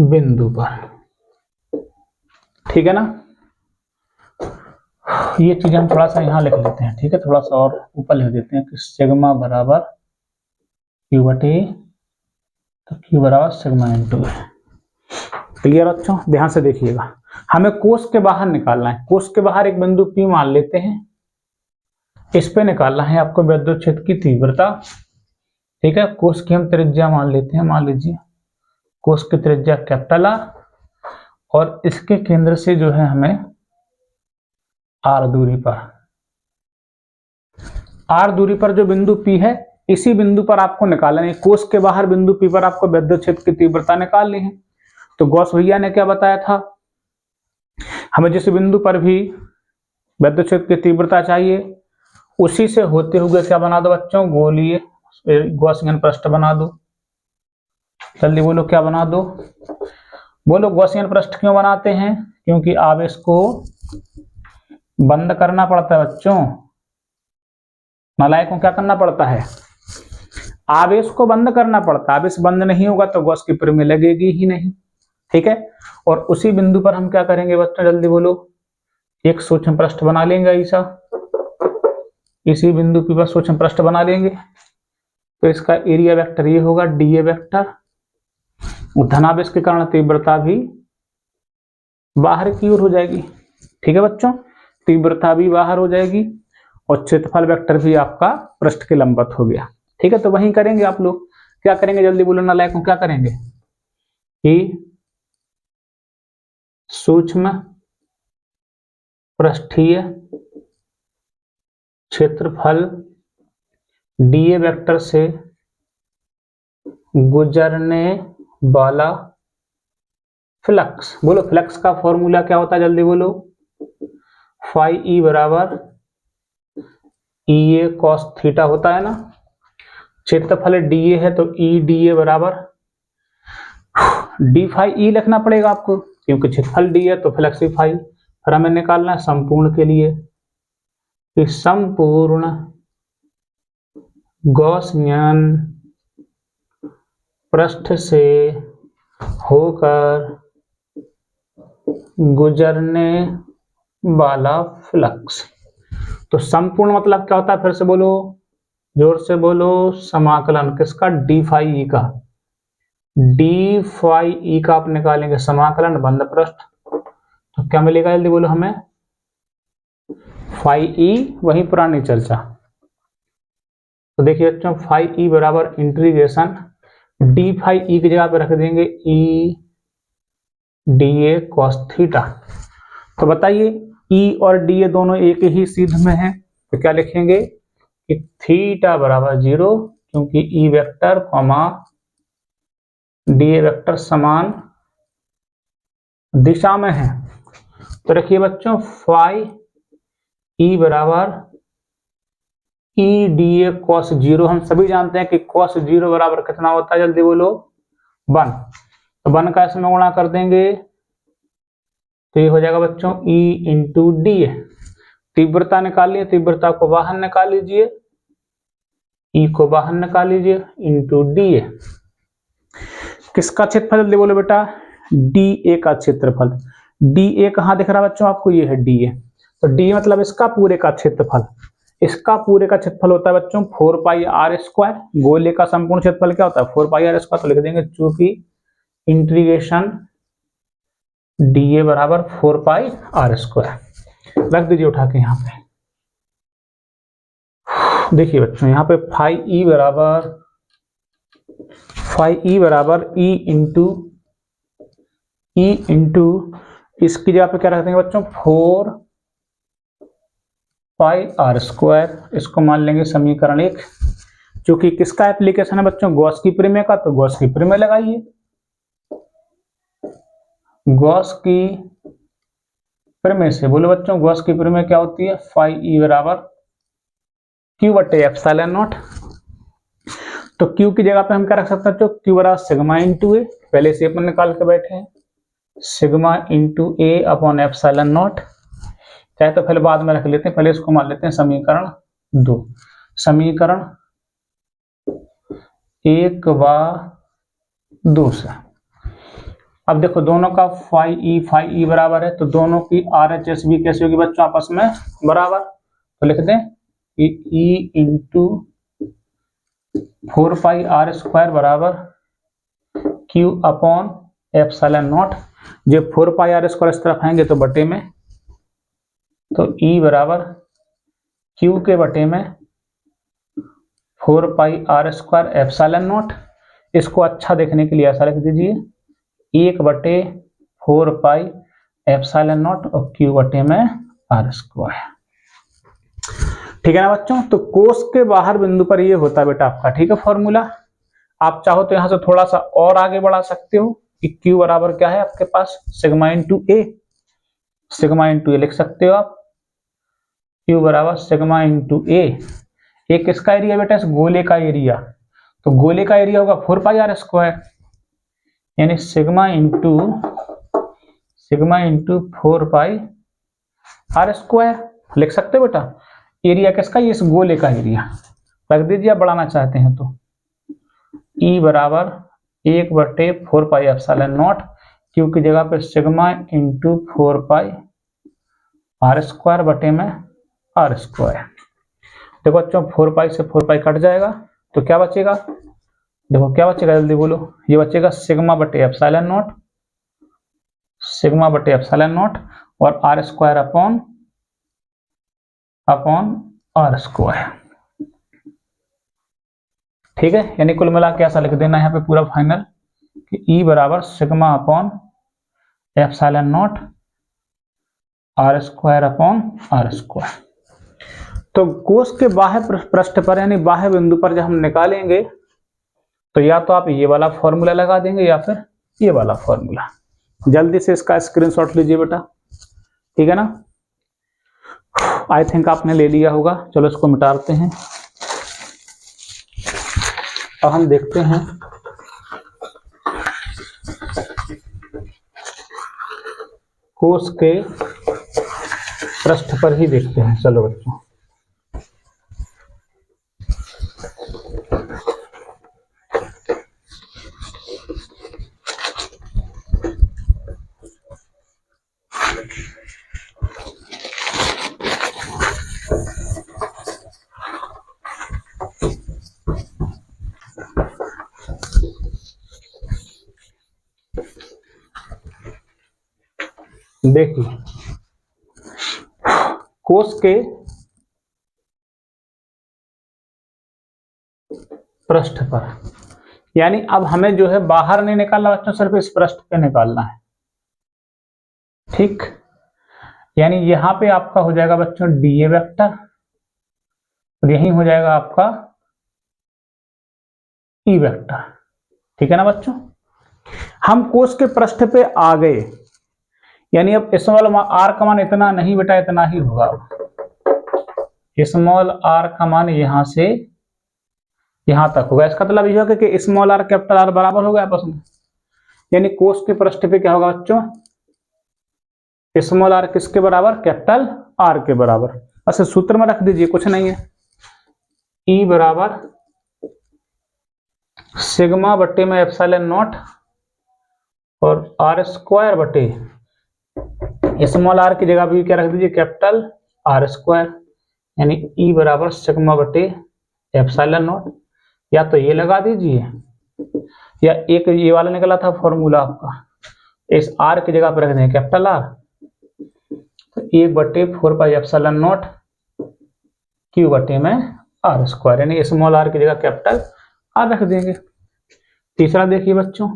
[SPEAKER 1] बिंदु पर, ठीक है ना। ये चीज हम थोड़ा सा यहाँ लिख लेते हैं, ठीक है, थोड़ा सा और ऊपर लिख देते हैं कि सिग्मा बराबर Q बटे, तो Q बराबर सिग्मा इंटू है। क्लियर बच्चों, ध्यान से देखिएगा। हमें कोष के बाहर निकालना है। कोष के बाहर एक बिंदु P मान लेते हैं, इस पे निकालना है आपको वैद्युत क्षेत्र की तीव्रता, ठीक है। कोष की हम त्रिज्या मान लेते हैं, मान लीजिए कोष की त्रिज्या कैपिटल R, और इसके केंद्र से जो है हमें R दूरी पर जो बिंदु P है, इसी बिंदु पर आपको निकालना है। कोष के बाहर बिंदु P पर आपको वैद्युत क्षेत्र की तीव्रता निकालनी है। तो गॉस भैया ने क्या बताया था, हमें जिस बिंदु पर भी वैद्युत क्षेत्र की तीव्रता चाहिए उसी से होते हुए क्या बना दो बच्चों, गोलीय गॉसियन पृष्ठ बना दो। जल्दी बोलो क्या बना दो, बोलो गॉसियन पृष्ठ क्यों बनाते हैं, क्योंकि आवेश को बंद करना पड़ता है बच्चों। नालायक को क्या करना पड़ता है, आवेश को बंद करना पड़ता है। आवेश बंद नहीं होगा तो गॉस की परिमेय लगेगी ही नहीं, ठीक है। और उसी बिंदु पर हम क्या करेंगे बच्चों, जल्दी बोलो, एक सूक्ष्म पृष्ठ बना लेंगे ऐसा, इसी बिंदु पर सूक्ष्म पृष्ठ बना लेंगे। तो इसका एरिया वेक्टर ये होगा डीए वेक्टर। धनावेश के कारण तीव्रता भी बाहर की ओर हो जाएगी। ठीक है बच्चों, तीव्रता भी बाहर हो जाएगी और क्षेत्रफल वेक्टर भी आपका पृष्ठ के लंबवत हो गया। ठीक है, तो वहीं करेंगे आप लोग। क्या करेंगे जल्दी बोलो नालायकों, क्या करेंगे कि सूक्ष्म पृष्ठीय क्षेत्रफल डीए वेक्टर से गुजरने वाला फ्लक्स। बोलो फ्लक्स का फॉर्मूला क्या होता है, जल्दी बोलो। फाई ई बराबर ई ए कॉस थीटा होता है ना। क्षेत्रफल डीए है तो ई डी ए बराबर डी फाई ई लिखना पड़ेगा आपको, क्योंकि क्षेत्रफल डी है तो फ्लक्स भी फाई। फिर हमें निकालना है संपूर्ण के लिए कि संपूर्ण गॉसियन पृष्ठ से होकर गुजरने वाला फ्लक्स। तो संपूर्ण मतलब क्या होता है, फिर से बोलो, जोर से बोलो। समाकलन किसका, डी फाई ई का। डी फाई ई का आप निकालेंगे समाकलन बंद पृष्ठ, तो क्या मिलेगा जल्दी बोलो हमें। फाई ई वही पुरानी चर्चा। तो देखिए बच्चों, फाई ई बराबर इंटीग्रेशन डी फाई ई की जगह पे रख देंगे ई डी ए कॉस थीटा। तो बताइए ई और डी ए दोनों एक ही सीध में है, तो क्या लिखेंगे कि थीटा बराबर 0, क्योंकि E vector comma D A vector समान दिशा में है। तो रखिए बच्चों, फाई ई बराबर ई डी ए कॉस 0। हम सभी जानते हैं कि कॉस 0 बराबर कितना होता है, जल्दी बोलो 1। तो 1 का इसमें गुणा कर देंगे तो ये हो जाएगा बच्चों ई इंटू डी ए। तीव्रता निकालिए, तीव्रता को बाहर निकाल लीजिए, ई को बाहर निकाल लीजिए इंटू डी ए। किसका क्षेत्रफल जल्दी बोलो बेटा, डी ए का क्षेत्रफल। डी ए कहाँ दिख रहा है बच्चों आपको, ये है डी ए। तो डी मतलब इसका पूरे का क्षेत्रफल। इसका पूरे का क्षेत्रफल होता है बच्चों 4 पाई आर स्क्वायर। गोले का संपूर्ण क्षेत्रफल क्या होता है, 4 पाई आर स्क्वायर। तो लिख देंगे चूंकि इंटीग्रेशन डी ए बराबर 4 पाई आर स्क्वायर। रख दीजिए उठा के यहाँ पे। देखिए बच्चों, यहाँ पे फाई ई बराबर ई इंटू इसकी जगह पे क्या रख देंगे बच्चों 4 पाई आर स्क्वायर। इसको मान लेंगे समीकरण 1। क्योंकि किसका एप्लीकेशन है बच्चों, गॉस की प्रमेय का, तो गॉस की प्रमेय लगाइए। गॉस की प्रमेय से बोलो बच्चों, गॉस की प्रमेय क्या होती है, फाई ई बराबर क्यू बटे एप्सिलॉन नॉट। तो क्यू की जगह पे हम क्या रख सकते हैं, तो क्यू बराबर सिग्मा इंटू ए, पहले से अपन निकाल के बैठे हैं, sigma into A upon epsilon not. चाहे तो पहले बाद में रख लेते हैं, पहले इसको मान लेते हैं समीकरण 2। समीकरण 1 व 2 से अब देखो दोनों का फाई ई बराबर है, तो दोनों की आर एच एस भी कैसे होगी बच्चों, आपस में बराबर। तो लिख दें कि E into 4 pi R square बराबर क्यू अपॉन एप्सिलॉन नॉट। जब 4 पाई आर स्क्वायर इस तरफ आएंगे तो बटे में, तो ई बराबर क्यू के बटे में 4 pi R square epsilon not. इसको अच्छा देखने के लिए ऐसा लिख दीजिए 1/4 पाई एप्सिलॉन नॉट और क्यू बटे में आर स्क्वायर। ठीक है ना बच्चों, तो कोस के बाहर बिंदु पर ये होता है बेटा आपका, ठीक है फॉर्मूला। आप चाहो तो यहां से थोड़ा सा और आगे बढ़ा सकते हो कि क्यू बराबर क्या है आपके पास, सिग्मा इंटू ए। सिग्मा इंटू ए लिख सकते हो आप, क्यू बराबर सिग्मा इंटू ए। ए किसका एरिया बेटा, इस गोले का एरिया। तो गोले का एरिया होगा 4 पाई आर स्क्वायर, यानी sigma into 4 pi R square लिख सकते हो बेटा। एरिया किसका, ये इस गोले का एरिया रख दीजिए आप बढ़ाना चाहते हैं तो। ई बराबर 1/4 पाई एप्सिलॉन नॉट, क्यू की जगह पे sigma into 4 pi R square बटे में आर स्क्वायर। देखो बच्चों 4 पाई से 4 पाई कट जाएगा, तो क्या बचेगा, देखो क्या बचेगा, जल्दी बोलो। ये बचेगा सिग्मा बटे एप्सिलॉन नॉट, सिग्मा बटे एप्सिलॉन नॉट और R square upon R square. ठीक है, यानी कुल मिला के ऐसा लिख देना यहाँ पे पूरा फाइनल कि ई बराबर sigma upon epsilon naught R square upon R square. तो कोष के बाह्य पृष्ठ पर यानी बाह्य बिंदु पर जब हम निकालेंगे तो या तो आप ये वाला फॉर्मूला लगा देंगे या फिर ये वाला फॉर्मूला। जल्दी से इसका स्क्रीनशॉट लीजिए बेटा, ठीक है ना। आई थिंक आपने ले लिया होगा, चलो इसको मिटाते हैं। अब हम देखते हैं कोष के पृष्ठ पर ही देखते हैं। चलो बच्चों, देखिए कोष के पृष्ठ पर, यानी अब हमें जो है बाहर नहीं निकालना बच्चों, सिर्फ इस पृष्ठ पे निकालना है। ठीक, यानी यहां पे आपका हो जाएगा बच्चों डीए वेक्टर और यही हो जाएगा आपका ई वेक्टर। ठीक है ना बच्चों, हम कोष के पृष्ठ पे आ गए, यानी अब स्मॉल आर का मान इतना नहीं बेटा, इतना ही होगा। स्मॉल आर का मान यहां से यहां तक होगा। इसका मतलब यह होगा कि स्मॉल आर कैपिटल आर बराबर होगा आपस में, यानी कोष के पृष्ठ पे क्या होगा बच्चों, स्मॉल आर किसके बराबर, कैपिटल आर के बराबर। अच्छा सूत्र में रख दीजिए, कुछ नहीं है, ई बराबर सिग्मा बट्टे में एप्सिलॉन नॉट और आर स्क्वायर बटे स्मॉल आर की जगह भी क्या रख दीजिए, कैपिटल आर स्क्वायर, यानी ई बराबर सिग्मा बटे एप्सिलॉन नॉट। या तो ये लगा दीजिए या एक ये वाला निकला था फॉर्मूला आपका, इस आर की जगह पर रख दें कैपिटल आर, तो 1/4 एप्सिलॉन नॉट क्यू बटे में आर स्क्वायर, यानी स्मॉल आर की जगह कैपिटल आर रख देंगे। तीसरा देखिए बच्चों,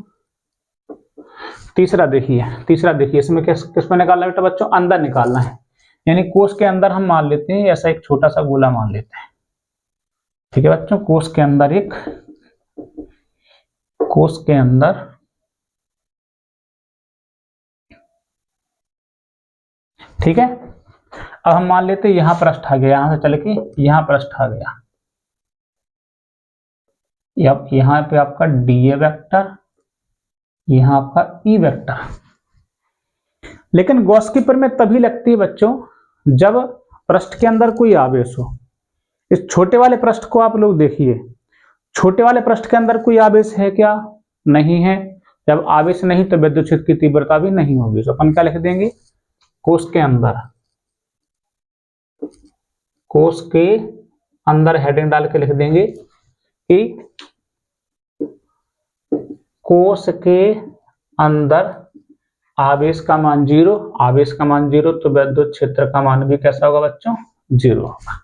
[SPEAKER 1] तीसरा देखिए इसमें किस में निकालना है बेटा बच्चों, अंदर निकालना है, यानी कोष के अंदर हम मान लेते हैं ऐसा एक छोटा सा गोला मान लेते हैं। ठीक है बच्चों, कोष के अंदर ठीक है। अब हम मान लेते हैं यहां पृष्ठ आ गया, यहां से चल के यहां पृष्ठ आ गया, यहां पे आपका डीए वेक्टर, यहां आपका ई वेक्टर। लेकिन गॉस की प्रमेय तभी लगती है बच्चों जब पृष्ठ के अंदर कोई आवेश हो। इस छोटे वाले पृष्ठ को आप लोग देखिए, छोटे वाले पृष्ठ के अंदर कोई आवेश है क्या, नहीं है। जब आवेश नहीं तो विद्युत क्षेत्र की तीव्रता भी नहीं होगी। तो अपन क्या लिख देंगे, कोष के अंदर हेडिंग डाल के लिख देंगे कि कोष के अंदर आवेश का मान 0, आवेश का मान 0 तो विद्युत क्षेत्र का मान भी कैसा होगा बच्चों, 0 होगा।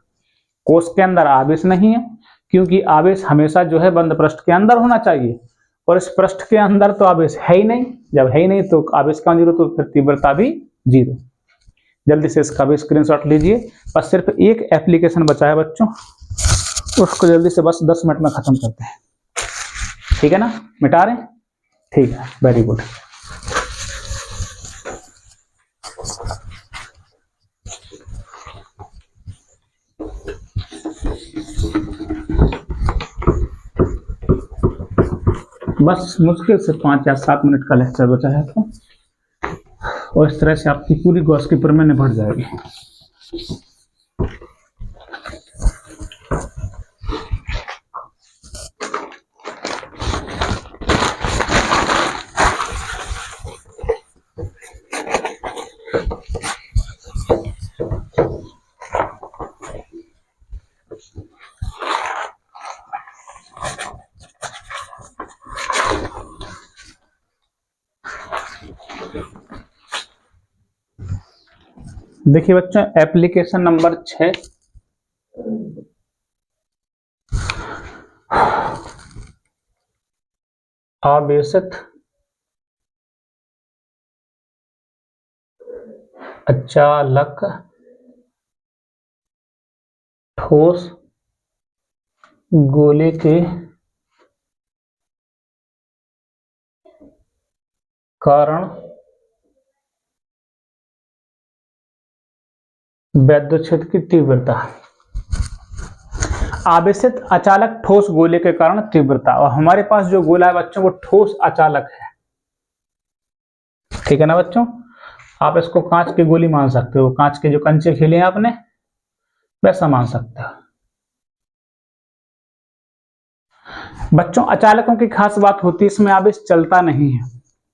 [SPEAKER 1] कोष के अंदर आवेश नहीं है क्योंकि आवेश हमेशा जो है बंद पृष्ठ के अंदर होना चाहिए, और इस पृष्ठ के अंदर तो आवेश है ही नहीं। जब है ही नहीं तो आवेश का 0 तो फिर तीव्रता भी 0। जल्दी से इसका भी स्क्रीनशॉट लीजिए। बस सिर्फ एक एप्लीकेशन बचा है बच्चों, उसको जल्दी से बस 10 मिनट में खत्म करते हैं। ठीक है ना, मिटा रहे हैं, ठीक है, वेरी गुड। बस मुश्किल से 5 या 7 मिनट का लेक्चर बचा है तो, और इस तरह से आपकी पूरी गॉस की प्रमेय निपट जाएगी। देखिए बच्चों, एप्लीकेशन नंबर 6, आवेशित अचालक ठोस गोले के कारण वैद्युत क्षेत्र की तीव्रता। आवेशित अचालक ठोस गोले के कारण तीव्रता, और हमारे पास जो गोला है बच्चों वो ठोस अचालक है, ठीक है ना बच्चों। आप इसको कांच की गोली मान सकते हो, कांच के जो कंचे खेले हैं आपने वैसा मान सकते हो। बच्चों अचालकों की खास बात होती है इसमें आवेश चलता नहीं है,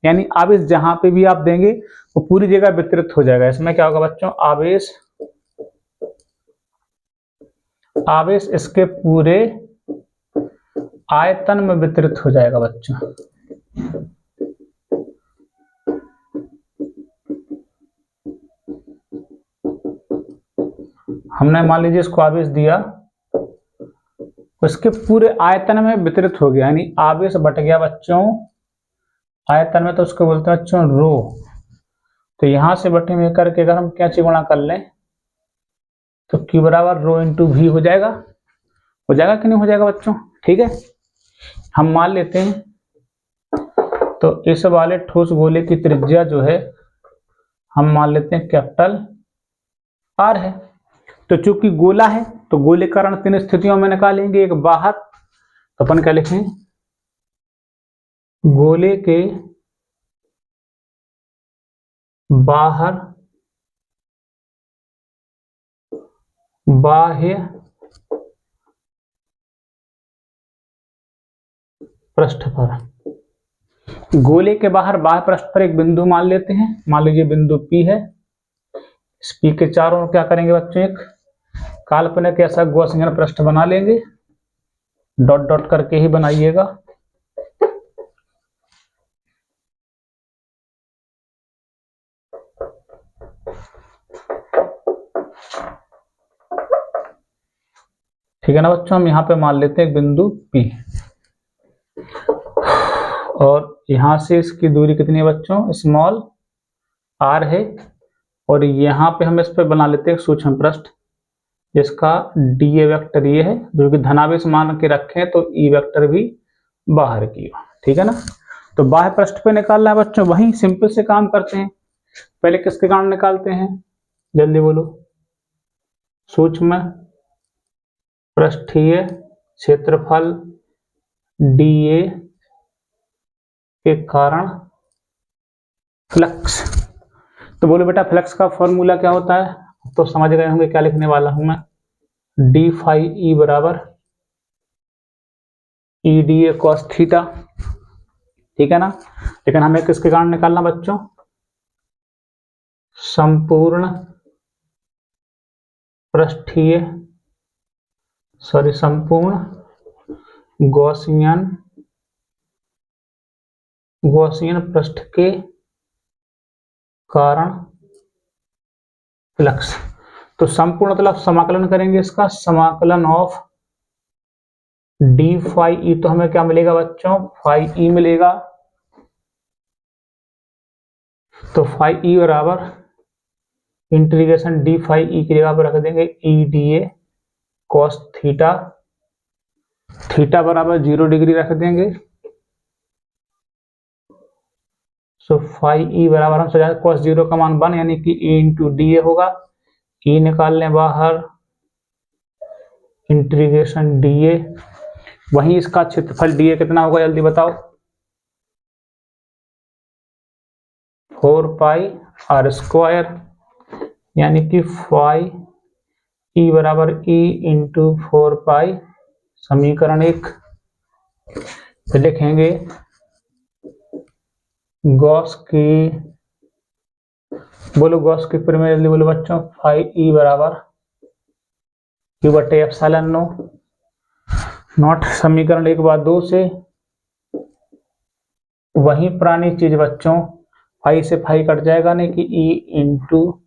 [SPEAKER 1] यानी आवेश जहां पे भी आप देंगे वो पूरी जगह वितरित हो जाएगा। इसमें क्या होगा बच्चों, आवेश इसके पूरे आयतन में वितरित हो जाएगा बच्चों। हमने मान लीजिए इसको आवेश दिया, उसके पूरे आयतन में वितरित हो गया, यानी आवेश बट गया बच्चों आयतन में, तो उसको बोलते हैं बच्चों रो। तो यहां से बटे में करके अगर हम क्या गुणा कर लें तो Q बराबर रो इंटू V हो जाएगा कि नहीं हो जाएगा बच्चों, ठीक है। हम मान लेते हैं तो इस वाले ठोस गोले की त्रिज्या जो है हम मान लेते हैं कैपिटल R है। तो चूंकि गोला है तो गोले का रण 3 स्थितियों में निकालेंगे। एक बाहर, तो अपन क्या लिखें, गोले के बाहर बाह्य पृष्ठ पर, गोले के बाहर बाह्य पृष्ठ पर एक बिंदु मान लेते हैं, मान लीजिए बिंदु P है। इस P के चारों ओर क्या करेंगे बच्चों, एक काल्पनिक ऐसा गॉसियन पृष्ठ बना लेंगे, डॉट डॉट करके ही बनाइएगा। ठीक है ना बच्चों, हम यहाँ पे मान लेते हैं एक बिंदु P, और यहां से इसकी दूरी कितनी है बच्चों, स्मॉल r है, और यहाँ पे हम इस पे बना लेते हैं सूक्ष्म पृष्ठ जिसका dA वेक्टर ये है, जो कि धनावेश मान के रखें तो E वेक्टर भी बाहर की हो, ठीक है ना। तो बाह्य पृष्ठ पे निकालना है बच्चों, वहीं सिंपल से काम करते हैं। पहले किसके कारण निकालते हैं, जल्दी बोलो, सूक्ष्म पृष्ठीय क्षेत्रफल dA के कारण फ्लक्स। तो बोलो बेटा फ्लक्स का फॉर्मूला क्या होता है, तो समझ गए होंगे क्या लिखने वाला हूं मैं, डी फाई ई बराबर ई डी ए कॉस थीटा, ठीक है ना। लेकिन हमें किसके कारण निकालना बच्चों, संपूर्ण पृष्ठीय संपूर्ण गॉसियन पृष्ठ के कारण फ्लक्स। तो संपूर्ण मतलब समाकलन करेंगे इसका, समाकलन ऑफ डी फाई ई, तो हमें क्या मिलेगा बच्चों, फाई ई मिलेगा। तो फाई ई बराबर इंटीग्रेशन डी फाई ई की जगह पर रख देंगे ई D A cos theta, theta बराबर 0 डिग्री रख देंगे। सो फाई ई बराबर हम सजा कॉस 0 का मान 1, यानी कि ई इंटू डी ए होगा, ई निकाल लें बाहर, इंटीग्रेशन डी ए, वहीं इसका क्षेत्रफल डी ए कितना होगा जल्दी बताओ, 4 पाई आर स्क्वायर, यानी कि फाई ई बराबर ई इंटू 4 पाई, समीकरण 1। फिर लिखेंगे गॉस की, बोलो गॉस की प्रमेय जल्दी बोलो बच्चों, फाई ई बराबर क्यू बटे एप्सिलॉन नॉट, समीकरण 1 बार 2 से, वही पुरानी चीज बच्चों, फाई से फाई कट जाएगा, नहीं कि ई इंटू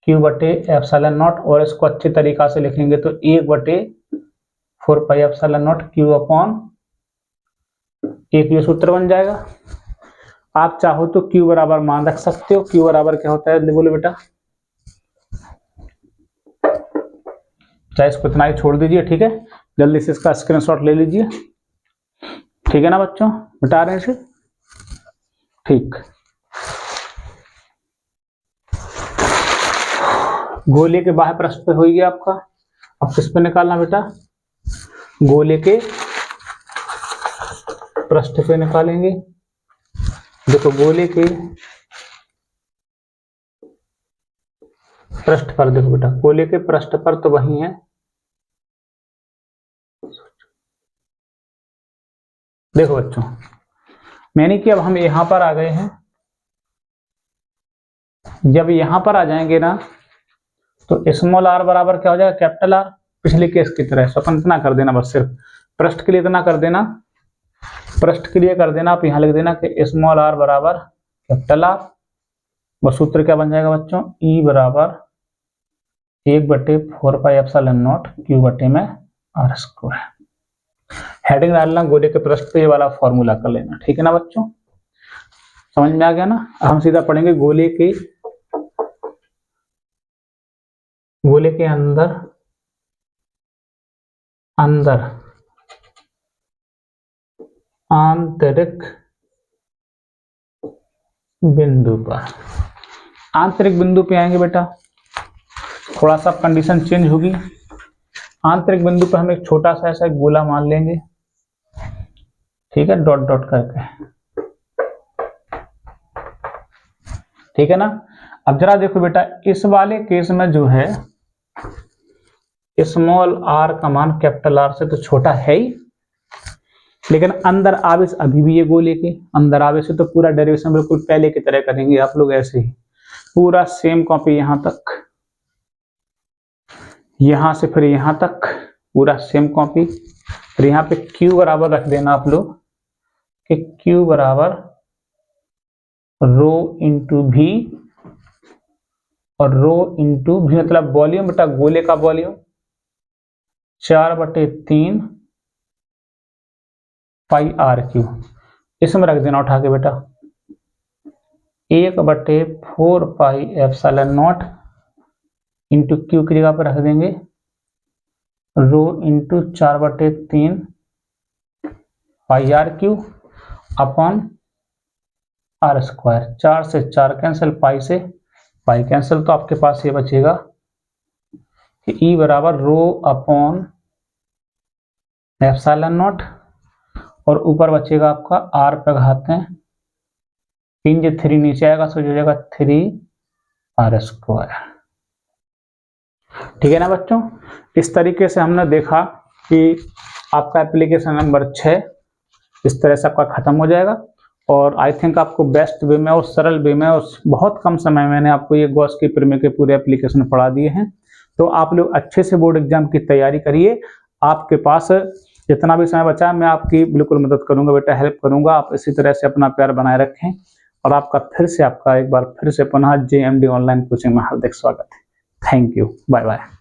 [SPEAKER 1] Q बटे एप्सिलॉन नॉट, और इसको अच्छे तरीका से लिखेंगे तो 1/4 pi epsilon not Q upon 1, ये सूत्र बन जाएगा। आप चाहो तो Q बराबर मान रख सकते हो। Q बराबर क्या होता है बोलो बेटा, चाहे इसको इतना ही छोड़ दीजिए, ठीक है। जल्दी से इसका स्क्रीनशॉट ले लीजिए, ठीक है ना बच्चों, बता रहे हैं इसे, ठीक। गोले के बाह्य पृष्ठ पे हो गया आपका। अब किस पे निकालना बेटा, गोले के पृष्ठ पे निकालेंगे। देखो गोले के पृष्ठ पर, देखो बेटा गोले के पृष्ठ पर तो वही है, देखो बच्चों मैंने कि अब हम यहां पर आ गए हैं। जब यहां पर आ जाएंगे ना तो स्मॉल r बराबर क्या हो जाएगा, कैपिटल R। पिछले केस की तरह स्वतंत्र इतना कर देना, बस सिर्फ पृष्ठ के लिए इतना कर देना, पृष्ठ के लिए कर देना। आप यहां लिख देना कि स्मॉल r बराबर कैपिटल R। वह सूत्र क्या बन जाएगा बच्चों, E बराबर 1/4 पाई एप्सिलॉन नॉट Q बटे में R स्क्वायर। हेडिंग डालना गोले के पृष्ठ पे, ये वाला फॉर्मूला कर लेना, ठीक है ना बच्चों, समझ में आ गया ना। हम सीधा पढ़ेंगे गोले के अंदर आंतरिक बिंदु पर, आंतरिक बिंदु पे आएंगे बेटा, थोड़ा सा कंडीशन चेंज होगी। आंतरिक बिंदु पर हम एक छोटा सा ऐसा गोला मान लेंगे, ठीक है, डॉट डॉट करके, ठीक है ना। अब जरा देखो बेटा, इस वाले केस में जो है स्मॉल r का मान कैपिटल R से तो छोटा है ही, लेकिन अंदर आवेश अभी भी ये गोले के अंदर आवेश है, तो पूरा डेरिवेशन बिल्कुल पहले की तरह करेंगे आप लोग, ऐसे ही पूरा सेम कॉपी, यहां तक, यहां से फिर यहां तक पूरा सेम कॉपी। फिर यहाँ पे Q बराबर रख देना आप लोग कि Q बराबर रो इंटू V, और रो इंटू V मतलब वॉल्यूम बेटा, गोले का वॉल्यूम 4/3 पाई RQ। इसमें रख देना उठा के बेटा 1/4 pi epsilon not into Q की जगह पर रख देंगे रो इंटू 4/3 पाई RQ अपॉन R स्क्वायर। 4 से 4 कैंसिल, पाई से पाई कैंसिल, तो आपके पास ये बचेगा कि E बराबर रो अपॉन एप्सिलॉन नॉट, और ऊपर बचेगा आपका R पे घाते हैं 3 जो 3 नीचे आएगा, सो हो जाएगा 3R स्क्वायर, ठीक है ना बच्चों। इस तरीके से हमने देखा कि आपका एप्लीकेशन नंबर 6 इस तरह से आपका खत्म हो जाएगा। और आई थिंक आपको बेस्ट वे में और सरल वे में और बहुत कम समय में मैंने आपको ये गॉस की प्रीमियर के पूरे एप्लीकेशन पढ़ा दिए हैं। तो आप लोग अच्छे से बोर्ड एग्जाम की तैयारी करिए। आपके पास जितना भी समय बचा है मैं आपकी बिल्कुल मदद करूंगा बेटा, हेल्प करूंगा। आप इसी तरह से अपना प्यार बनाए रखें, और आपका एक बार फिर से पुनः JMD ऑनलाइन कोचिंग में हार्दिक स्वागत है। Thank you, bye bye.